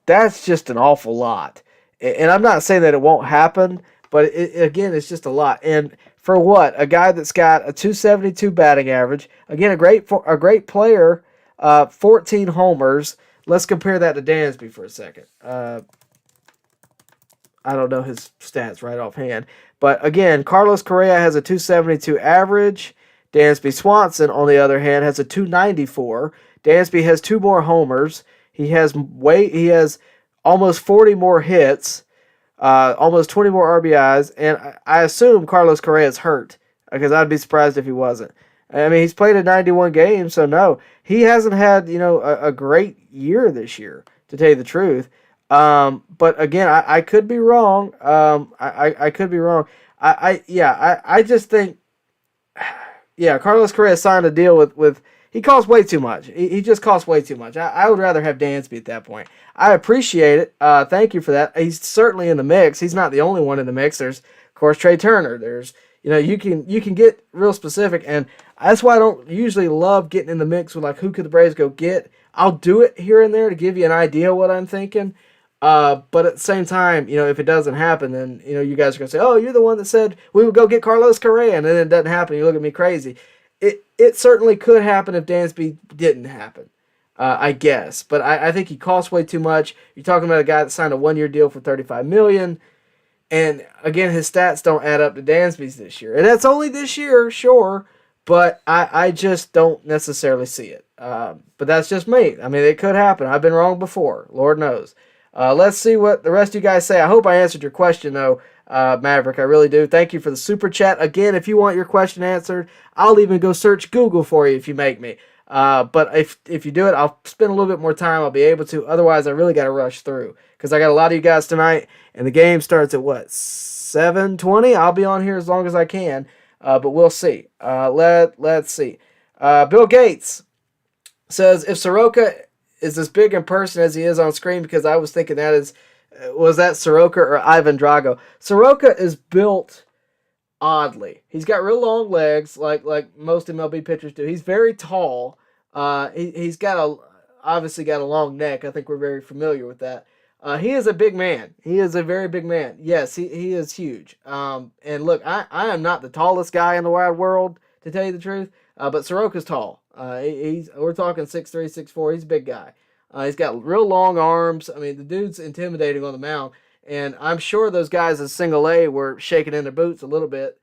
that's just an awful lot. And I'm not saying that it won't happen, but again, it's just a lot. And for what? A guy that's got a 272 batting average. Again, a great player, 14 homers. Let's compare that to Dansby for a second. I don't know his stats right offhand. But again, Carlos Correa has a 272 average. Dansby Swanson, on the other hand, has a 294. Dansby has 2 more homers. He has almost 40 more hits, almost 20 more RBIs, and I assume Carlos Correa is hurt, because I'd be surprised if he wasn't. I mean, he's played in 91 games, so no, he hasn't had a great year this year, to tell you the truth. But again, I could be wrong. I could be wrong. I just think, Carlos Correa signed a deal with he costs way too much. He just costs way too much. I would rather have Dansby at that point. I appreciate it. Thank you for that. He's certainly in the mix. He's not the only one in the mix. There's, of course, Trey Turner. There's, you can get real specific, and that's why I don't usually love getting in the mix with like who could the Braves go get. I'll do it here and there to give you an idea of what I'm thinking. But at the same time, if it doesn't happen, then you guys are gonna say, "Oh, you're the one that said we would go get Carlos Correa," and then it doesn't happen. You look at me crazy. It certainly could happen if Dansby didn't happen, I guess. But I think he costs way too much. You're talking about a guy that signed a 1-year deal for $35 million, and again, his stats don't add up to Dansby's this year, and that's only this year, sure. But I just don't necessarily see it. But that's just me. I mean, it could happen. I've been wrong before. Lord knows. Let's see what the rest of you guys say. I hope I answered your question, though, Maverick. I really do. Thank you for the super chat. Again, if you want your question answered, I'll even go search Google for you if you make me. But if you do it, I'll spend a little bit more time. I'll be able to. Otherwise, I really got to rush through because I got a lot of you guys tonight, and the game starts at, 7:20? I'll be on here as long as I can, but we'll see. Let's see. Bill Gates says, if Soroka is as big in person as he is on screen, because I was thinking was that Soroka or Ivan Drago? Soroka is built oddly. He's got real long legs, like most MLB pitchers do. He's very tall. He's obviously got a long neck. I think we're very familiar with that. He is a big man. He is a very big man. Yes, he is huge. And look, I am not the tallest guy in the wide world, to tell you the truth, but Soroka's tall. We're talking 6'3", 6'4". He's a big guy. He's got real long arms. I mean, the dude's intimidating on the mound. And I'm sure those guys in single A were shaking in their boots a little bit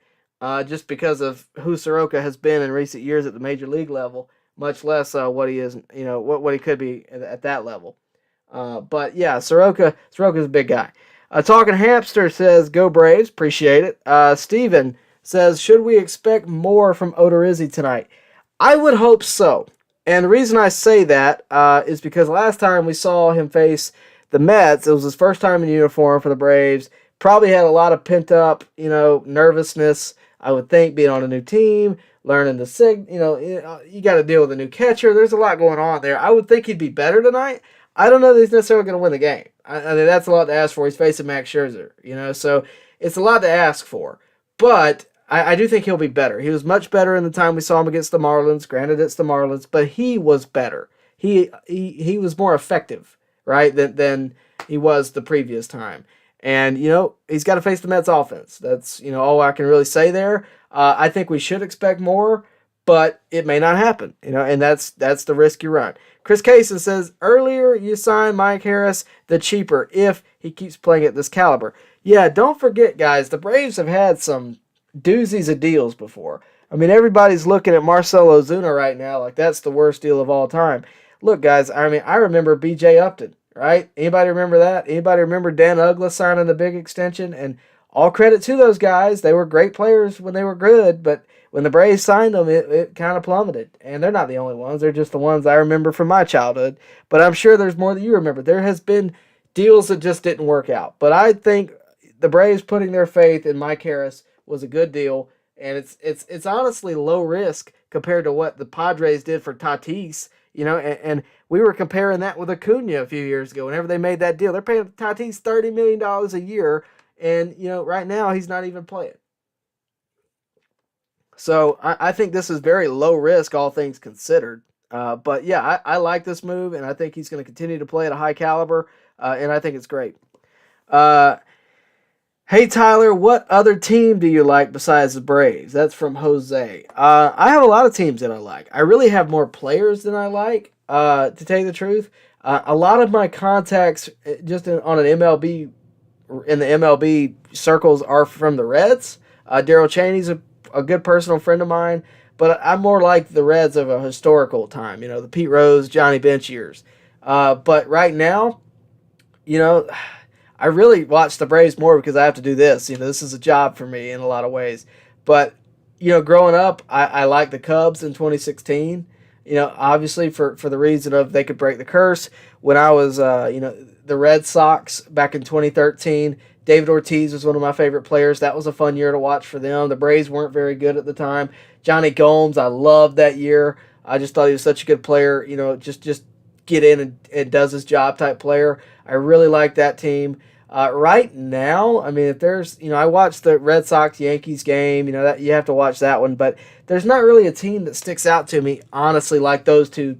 just because of who Soroka has been in recent years at the major league level, much less what he is, what he could be at that level. But yeah, Soroka's a big guy. Talking Hamster says, go Braves. Appreciate it. Steven says, should we expect more from Odorizzi tonight? I would hope so. And the reason I say that is because last time we saw him face the Mets, it was his first time in uniform for the Braves. Probably had a lot of pent-up, nervousness, I would think, being on a new team, learning the you got to deal with a new catcher. There's a lot going on there. I would think he'd be better tonight. I don't know that he's necessarily going to win the game. I mean, that's a lot to ask for. He's facing Max Scherzer, so it's a lot to ask for. But I do think he'll be better. He was much better in the time we saw him against the Marlins. Granted, it's the Marlins, but he was better. He was more effective, right, than he was the previous time. And, he's got to face the Mets offense. That's, all I can really say there. I think we should expect more, but it may not happen, and that's the risk you run. Chris Kaysen says, earlier you signed Mike Harris the cheaper if he keeps playing at this caliber. Yeah, don't forget, guys, the Braves have had some doozies of deals before. I mean, everybody's looking at Marcell Ozuna right now like that's the worst deal of all time. Look, guys, I mean, I remember B.J. Upton, right? Anybody remember that? Anybody remember Dan Ugla signing the big extension? And all credit to those guys. They were great players when they were good, but when the Braves signed them, it kind of plummeted. And they're not the only ones. They're just the ones I remember from my childhood. But I'm sure there's more that you remember. There has been deals that just didn't work out. But I think the Braves putting their faith in Mike Harris was a good deal. And it's honestly low risk compared to what the Padres did for Tatis. And we were comparing that with Acuna a few years ago. Whenever they made that deal, they're paying Tatis $30 million a year. And, right now he's not even playing. So I think this is very low risk, all things considered. But yeah, I like this move, and I think he's going to continue to play at a high caliber, and I think it's great. Hey Tyler, what other team do you like besides the Braves? That's from Jose. I have a lot of teams that I like. I really have more players than I like, to tell you the truth. A lot of my contacts on an MLB, in the MLB circles, are from the Reds. Daryl Cheney's a good personal friend of mine, but I'm more like the Reds of a historical time, the Pete Rose, Johnny Bench years. But right now, I really watch the Braves more because I have to do this. This is a job for me in a lot of ways. But, growing up, I liked the Cubs in 2016. Obviously for the reason of they could break the curse. When I was, the Red Sox back in 2013, David Ortiz was one of my favorite players. That was a fun year to watch for them. The Braves weren't very good at the time. Johnny Gomes, I loved that year. I just thought he was such a good player. Just get in and does his job type player. I really like that team. Right now, I mean, if there's, I watched the Red Sox Yankees game, that you have to watch that one, but there's not really a team that sticks out to me, honestly, like those two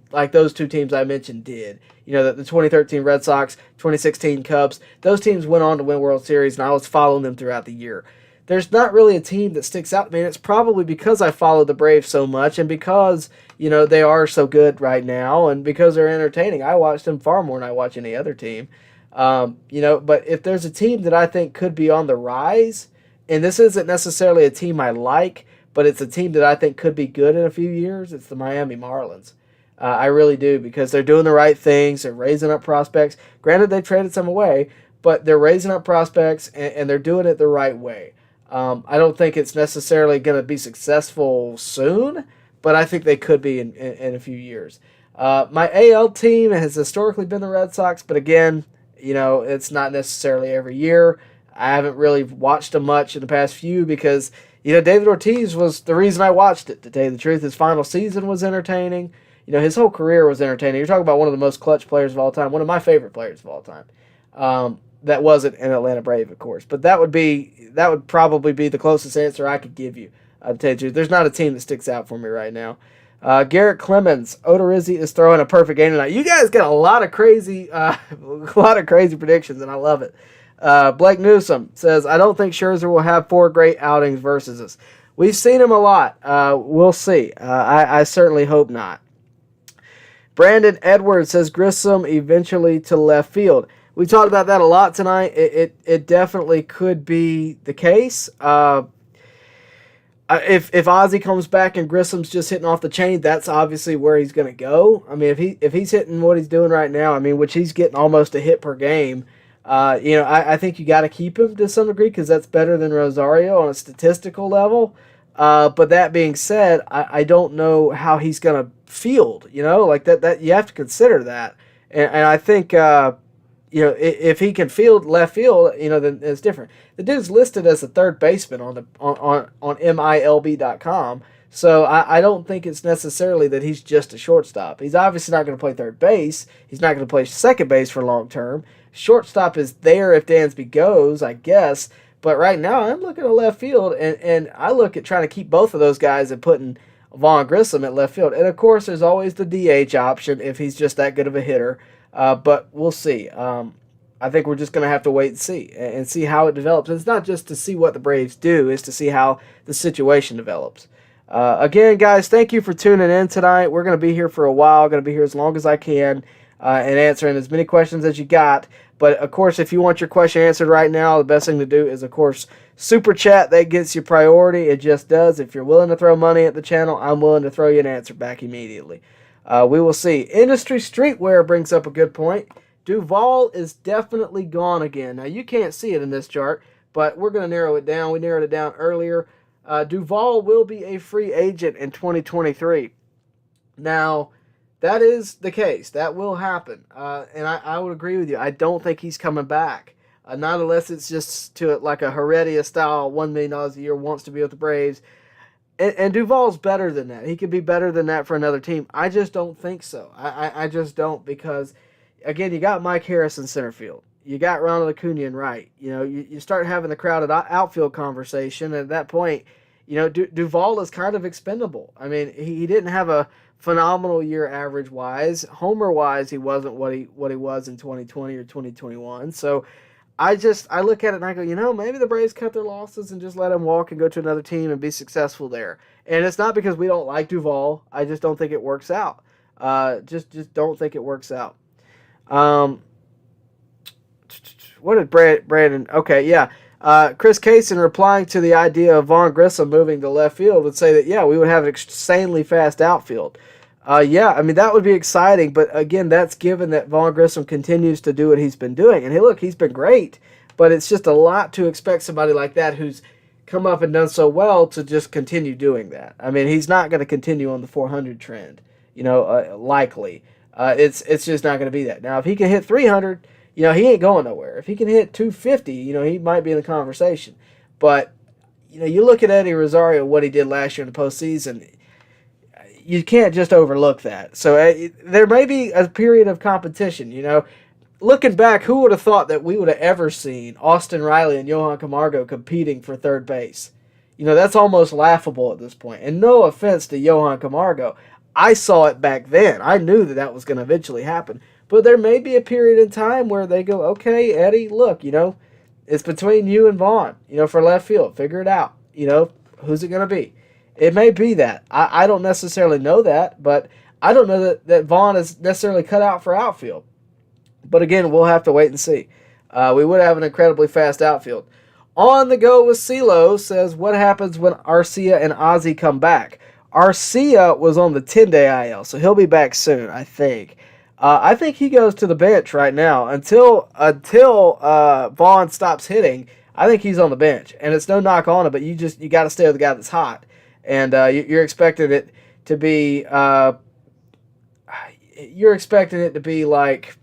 teams I mentioned did. The 2013 Red Sox, 2016 Cubs, those teams went on to win World Series, and I was following them throughout the year. There's not really a team that sticks out to me, and it's probably because I follow the Braves so much, and because, they are so good right now, and because they're entertaining. I watch them far more than I watch any other team. But if there's a team that I think could be on the rise, and this isn't necessarily a team I like, but it's a team that I think could be good in a few years, it's the Miami Marlins. I really do, because they're doing the right things. They're raising up prospects. Granted, they traded some away, but they're raising up prospects, and they're doing it the right way. I don't think it's necessarily going to be successful soon, but I think they could be in a few years. My AL team has historically been the Red Sox, but again, it's not necessarily every year. I haven't really watched them much in the past few because, David Ortiz was the reason I watched it, to tell you the truth. His final season was entertaining. His whole career was entertaining. You're talking about one of the most clutch players of all time, one of my favorite players of all time. That wasn't an Atlanta Brave, of course. But that would probably be the closest answer I could give you, to tell you the truth. There's not a team that sticks out for me right now. Garrett Clemens, Odorizzi is throwing a perfect game tonight. You guys got a lot of crazy predictions, and I love it. Blake Newsom says, I don't think Scherzer will have 4 great outings versus us. We've seen him a lot. We'll see. I certainly hope not. Brandon Edwards says Grissom eventually to left field. We talked about that a lot tonight. It definitely could be the case. If Ozzie comes back and Grissom's just hitting off the chain, that's obviously where he's going to go. I mean, if he's hitting what he's doing right now, I mean, which he's getting almost a hit per game, I think you got to keep him to some degree because that's better than Rosario on a statistical level. But that being said, I don't know how he's going to field. Like that you have to consider that, and I think if he can field left field, then it's different. The dude's listed as a third baseman on MILB.com, so I don't think it's necessarily that he's just a shortstop. He's obviously not going to play third base. He's not going to play second base for long term. Shortstop is there if Dansby goes, I guess. But right now, I'm looking at left field, and I look at trying to keep both of those guys and putting Vaughn Grissom at left field. And of course, there's always the DH option if he's just that good of a hitter. But we'll see. I think we're just going to have to wait and see how it develops. And it's not just to see what the Braves do, it's to see how the situation develops. Again, guys, thank you for tuning in tonight. We're going to be here for a while. Going to be here as long as I can and answering as many questions as you got. But, of course, if you want your question answered right now, the best thing to do is, of course, Super Chat. That gets you priority. It just does. If you're willing to throw money at the channel, I'm willing to throw you an answer back immediately. We will see. Industry Streetwear brings up a good point. Duvall is definitely gone again. Now, you can't see it in this chart, but we're going to narrow it down. We narrowed it down earlier. Duvall will be a free agent in 2023. Now, that is the case. That will happen. And I would agree with you. I don't think he's coming back. Not unless it's just to like a Heredia-style $1 million a year wants to be with the Braves. And Duvall's better than that. He could be better than that for another team. I just don't think so. I just don't because, again, you got Mike Harris in center field. You got Ronald Acuna in right. You start having the crowded outfield conversation. And at that point, Duvall is kind of expendable. I mean, he didn't have a phenomenal year average-wise. Homer-wise, he wasn't what he was in 2020 or 2021. So I look at it and I go, maybe the Braves cut their losses and just let him walk and go to another team and be successful there. And it's not because we don't like Duvall. I just don't think it works out. Just don't think it works out. What did Brandon? Okay, yeah. Chris Kaysen, replying to the idea of Vaughn Grissom moving to left field, would say that, yeah, we would have an insanely fast outfield. Yeah, I mean, that would be exciting, but again, that's given that Vaughn Grissom continues to do what he's been doing. And hey, look, he's been great, but it's just a lot to expect somebody like that who's come up and done so well to just continue doing that. I mean, he's not going to continue on the 400 trend, likely. It's just not going to be that. Now, if he can hit 300, he ain't going nowhere. If he can hit 250, he might be in the conversation. But, you look at Eddie Rosario, what he did last year in the postseason, you can't just overlook that. So there may be a period of competition, Looking back, who would have thought that we would have ever seen Austin Riley and Johan Camargo competing for third base? That's almost laughable at this point. And no offense to Johan Camargo. I saw it back then. I knew that was going to eventually happen. But there may be a period in time where they go, okay, Eddie, look, it's between you and Vaughn, for left field. Figure it out. Who's it going to be? It may be that. I don't necessarily know that, but I don't know that Vaughn is necessarily cut out for outfield. But again, we'll have to wait and see. We would have an incredibly fast outfield. On the go with CeeLo says, what happens when Arcia and Ozzie come back? Arcia was on the 10-day IL, so he'll be back soon, I think. I think he goes to the bench right now. Until Vaughn stops hitting, I think he's on the bench. And it's no knock on it, but you got to stay with the guy that's hot. And you're expecting it to be like,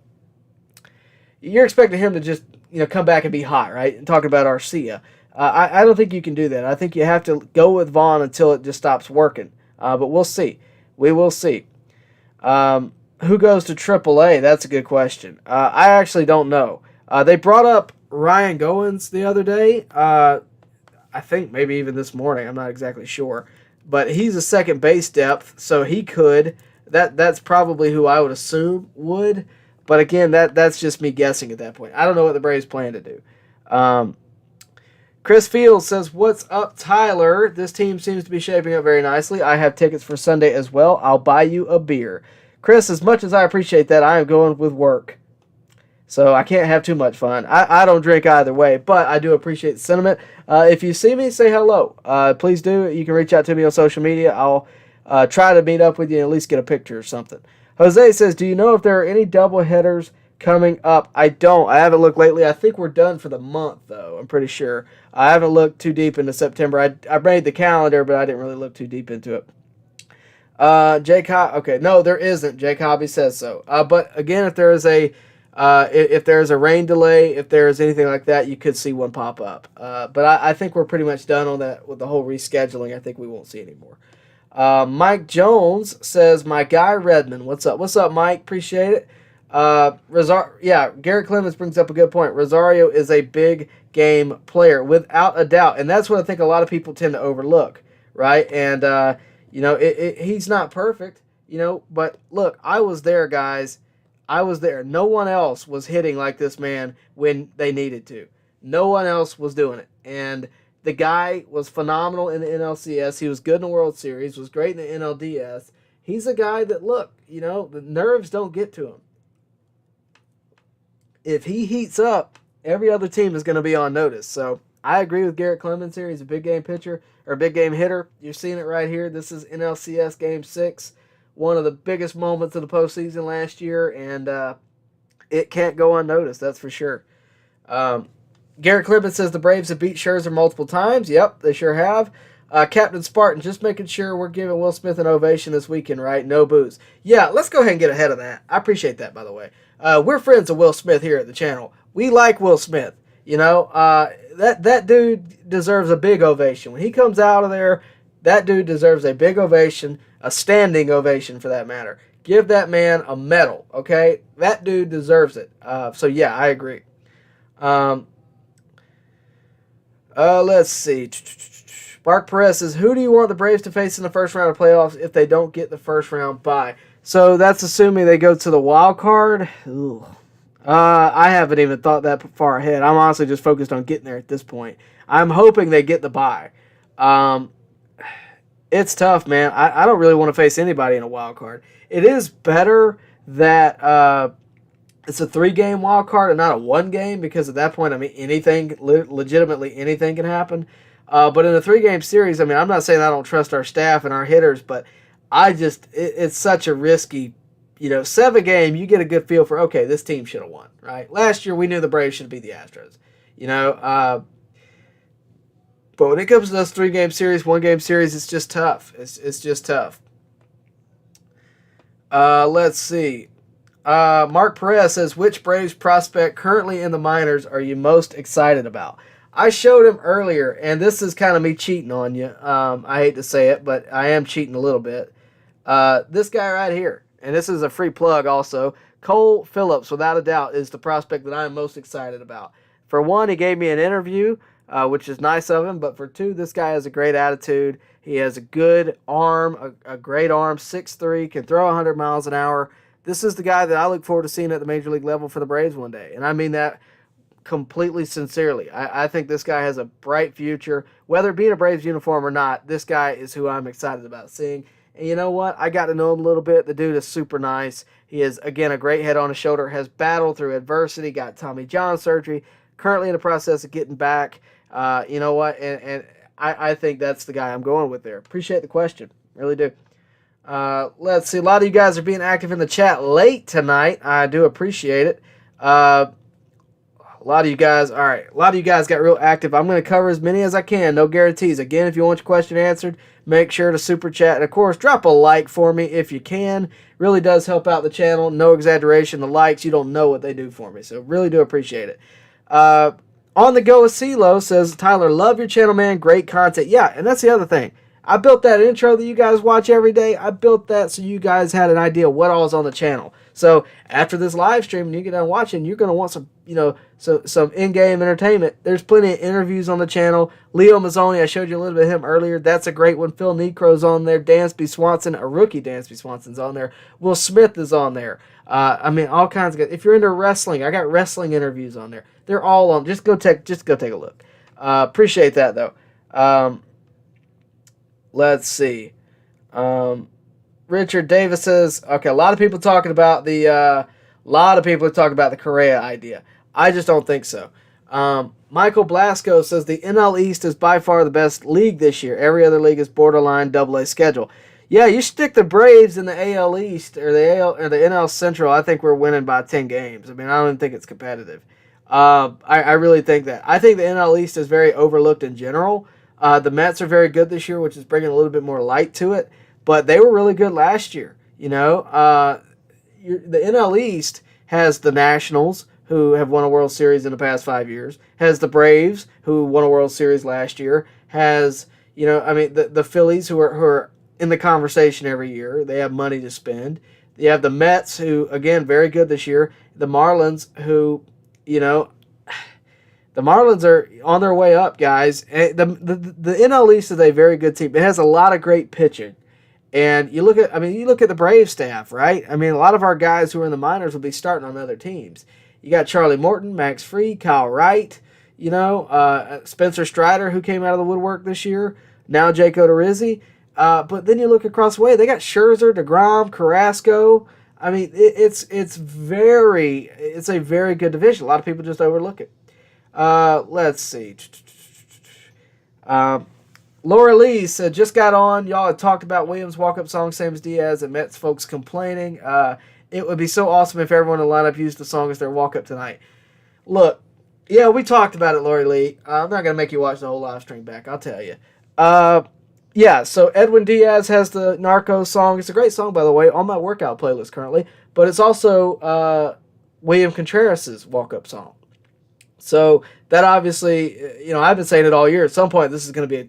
you're expecting him to just come back and be hot, right? And talking about Arcia, I don't think you can do that. I think you have to go with Vaughn until it just stops working. But we'll see. We will see. Who goes to AAA? That's a good question. I actually don't know. They brought up Ryan Goins the other day. I think maybe even this morning. I'm not exactly sure. But he's a second base depth, so he could. That's probably who I would assume would. But again, that's just me guessing at that point. I don't know what the Braves plan to do. Chris Fields says, what's up, Tyler? This team seems to be shaping up very nicely. I have tickets for Sunday as well. I'll buy you a beer. Chris, as much as I appreciate that, I am going with work. So I can't have too much fun. I don't drink either way, but I do appreciate the sentiment. If you see me, say hello. Please do. You can reach out to me on social media. I'll try to meet up with you and at least get a picture or something. Jose says, do you know if there are any doubleheaders coming up? I don't. I haven't looked lately. I think we're done for the month, though. I'm pretty sure. I haven't looked too deep into September. I made the calendar, but I didn't really look too deep into it. Okay, no, there isn't. Jake Hobby says so. But again, if there is a rain delay, if there is anything like that, you could see one pop up. But I think we're pretty much done on that with the whole rescheduling. I think we won't see any more. Mike Jones says, my guy Redmond. What's up? What's up, Mike? Appreciate it. Garrett Clemens brings up a good point. Rosario is a big game player, without a doubt. And that's what I think a lot of people tend to overlook, right? And, he's not perfect, but look, I was there, guys. I was there. No one else was hitting like this man when they needed to. No one else was doing it. And the guy was phenomenal in the NLCS. He was good in the World Series, was great in the NLDS. He's a guy that, look, the nerves don't get to him. If he heats up, every other team is going to be on notice. So I agree with Garrett Clemens here. He's a big game pitcher, or big game hitter. You're seeing it right here. This is NLCS Game 6, one of the biggest moments of the postseason last year, and it can't go unnoticed, that's for sure. Garrett Clemens says the Braves have beat Scherzer multiple times. Yep, they sure have. Captain Spartan, just making sure we're giving Will Smith an ovation this weekend, right? No booze. Yeah, let's go ahead and get ahead of that. I appreciate that, by the way. We're friends of Will Smith here at the channel. We like Will Smith. That dude deserves a big ovation. When he comes out of there, that dude deserves a big ovation, a standing ovation for that matter. Give that man a medal, okay? That dude deserves it. So, yeah, I agree. Let's see. Mark Perez says, who do you want the Braves to face in the first round of playoffs if they don't get the first round bye? So that's assuming they go to the wild card. Ooh. I haven't even thought that far ahead. I'm honestly just focused on getting there at this point. I'm hoping they get the bye. It's tough, man. I don't really want to face anybody in a wild card. It is better that it's a 3-game wild card and not a 1-game, because at that point, I mean, legitimately anything can happen. But in a 3-game series, I mean, I'm not saying I don't trust our staff and our hitters, but it's such a risky, 7-game, you get a good feel for, okay, this team should have won, right? Last year, we knew the Braves should beat the Astros, but when it comes to those 3-game series, 1-game series, it's just tough. It's just tough. Let's see. Mark Perez says, which Braves prospect currently in the minors are you most excited about? I showed him earlier, and this is kind of me cheating on you. I hate to say it, but I am cheating a little bit. This guy right here, and this is a free plug also. Cole Phillips, without a doubt, is the prospect that I am most excited about. For one, he gave me an interview, which is nice of him. But for two, this guy has a great attitude. He has a good arm, a great arm, 6'3", can throw 100 miles an hour. This is the guy that I look forward to seeing at the major league level for the Braves one day. And I mean that completely sincerely. I think this guy has a bright future. Whether it be in a Braves uniform or not, this guy is who I'm excited about seeing. And you know what? I got to know him a little bit. The dude is super nice. He is, again, a great head on his shoulder, has battled through adversity, got Tommy John surgery, currently in the process of getting back. You know what? And I think that's the guy I'm going with there. Appreciate the question. Really do. Let's see. A lot of you guys are being active in the chat late tonight. I do appreciate it. A lot of you guys, all right. A lot of you guys got real active. I'm going to cover as many as I can. No guarantees. Again, if you want your question answered, make sure to super chat. And, of course, drop a like for me if you can. Really does help out the channel. No exaggeration. The likes, you don't know what they do for me. So really do appreciate it. On the go with CeeLo says, Tyler, love your channel, man. Great content. Yeah, and that's the other thing. I built that intro that you guys watch every day. I built that so you guys had an idea of what all is on the channel. So after this live stream and you get done watching, you're going to want some, some in-game entertainment. There's plenty of interviews on the channel. Leo Mazzoni, I showed you a little bit of him earlier. That's a great one. Phil Necro's on there. Dansby Swanson, a rookie Dansby Swanson's on there. Will Smith is on there. I mean, all kinds of guys. If you're into wrestling, I got wrestling interviews on there. They're all on. Just go take a look. Appreciate that though. Let's see. Richard Davis says, okay, a lot of people talking about the Correa idea. I just don't think so. Michael Blasco says the NL East is by far the best league this year. Every other league is borderline AA schedule. Yeah, you stick the Braves in the AL East or the NL Central. I think we're winning by 10 games. I mean, I don't even think it's competitive. I really think that. I think the NL East is very overlooked in general. The Mets are very good this year, which is bringing a little bit more light to it. But they were really good last year. The NL East has the Nationals, who have won a World Series in the past 5 years. Has the Braves, who won a World Series last year. Has, the Phillies, who are in the conversation every year. They have money to spend. You have the Mets, who, again, very good this year. The Marlins, who, the Marlins are on their way up, guys. The NL East is a very good team. It has a lot of great pitching. And you look at the Braves staff, right? I mean, a lot of our guys who are in the minors will be starting on other teams. You got Charlie Morton, Max Fried, Kyle Wright, Spencer Strider, who came out of the woodwork this year. Now Jake Odorizzi. But then you look across the way, they got Scherzer, DeGrom, Carrasco. I mean, it's a very good division. A lot of people just overlook it. Let's see. Laura Lee said, just got on. Y'all had talked about Williams' walk-up song, same as Diaz, and Mets folks complaining. It would be so awesome if everyone in the lineup used the song as their walk-up tonight. Look, yeah, we talked about it, Laura Lee. I'm not going to make you watch the whole live stream back, I'll tell you. Yeah, so Edwin Diaz has the Narcos song. It's a great song, by the way, on my workout playlist currently. But it's also William Contreras' walk-up song. So that obviously, I've been saying it all year. At some point, this is going to be a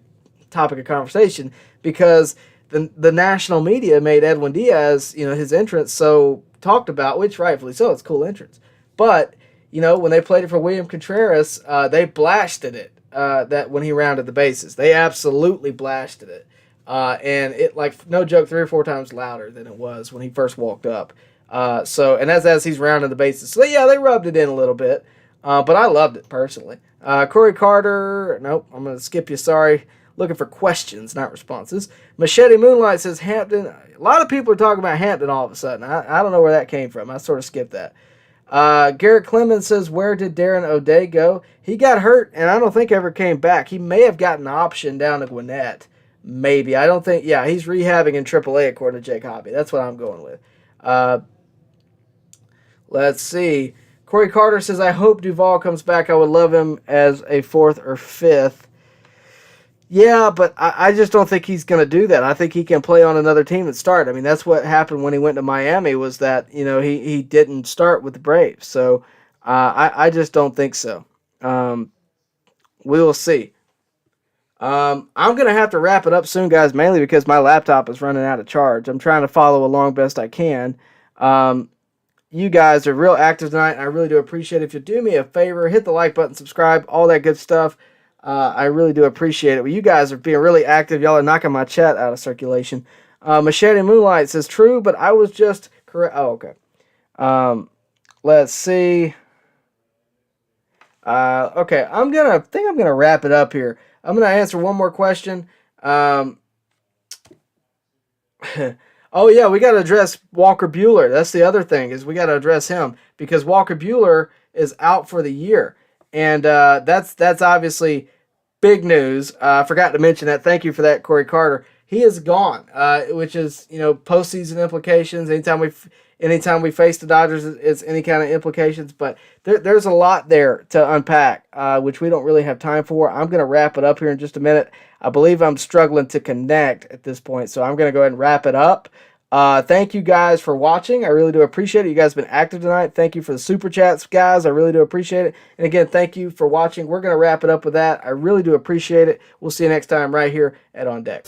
topic of conversation because the national media made Edwin Diaz, his entrance so talked about, which rightfully so. It's a cool entrance. But, when they played it for William Contreras, they blasted it. That when he rounded the bases, they absolutely blasted it, and it, like, no joke, 3 or 4 times louder than it was when he first walked up. And as he's rounding the bases. So, yeah, they rubbed it in a little bit. But I loved it personally. Corey Carter, nope, I'm going to skip you, sorry. Looking for questions, not responses. Machete Moonlight says Hampton. A lot of people are talking about Hampton all of a sudden. I don't know where that came from. I sort of skipped that. Garrett Clemens says, where did Darren O'Day go? He got hurt, and I don't think ever came back. He may have gotten an option down to Gwinnett. Maybe. I don't think, yeah, he's rehabbing in AAA according to Jake Hobby. That's what I'm going with. Let's see. Corey Carter says, I hope Duvall comes back. I would love him as a 4th or 5th. Yeah, but I just don't think he's going to do that. I think he can play on another team and start. I mean, that's what happened when he went to Miami was that, he didn't start with the Braves. So I just don't think so. We will see. I'm going to have to wrap it up soon, guys, mainly because my laptop is running out of charge. I'm trying to follow along best I can. You guys are real active tonight. I really do appreciate it. If you do me a favor, hit the like button, subscribe, all that good stuff. I really do appreciate it. Well, you guys are being really active. Y'all are knocking my chat out of circulation. Machete Moonlight says, true, but I was just correct. Oh, okay. Let's see. Okay, I'm going to wrap it up here. I'm going to answer one more question. Oh, yeah, we got to address Walker Buehler. That's the other thing, is we got to address him because Walker Buehler is out for the year. And that's obviously big news. I forgot to mention that. Thank you for that, Corey Carter. He is gone, which is, postseason implications. Anytime we face the Dodgers, it's any kind of implications. But there's a lot there to unpack, which we don't really have time for. I'm going to wrap it up here in just a minute. I believe I'm struggling to connect at this point, so I'm going to go ahead and wrap it up. Thank you guys for watching. I really do appreciate it. You guys have been active tonight. Thank you for the super chats, guys. I really do appreciate it. And again, thank you for watching. We're going to wrap it up with that. I really do appreciate it. We'll see you next time right here at On Deck.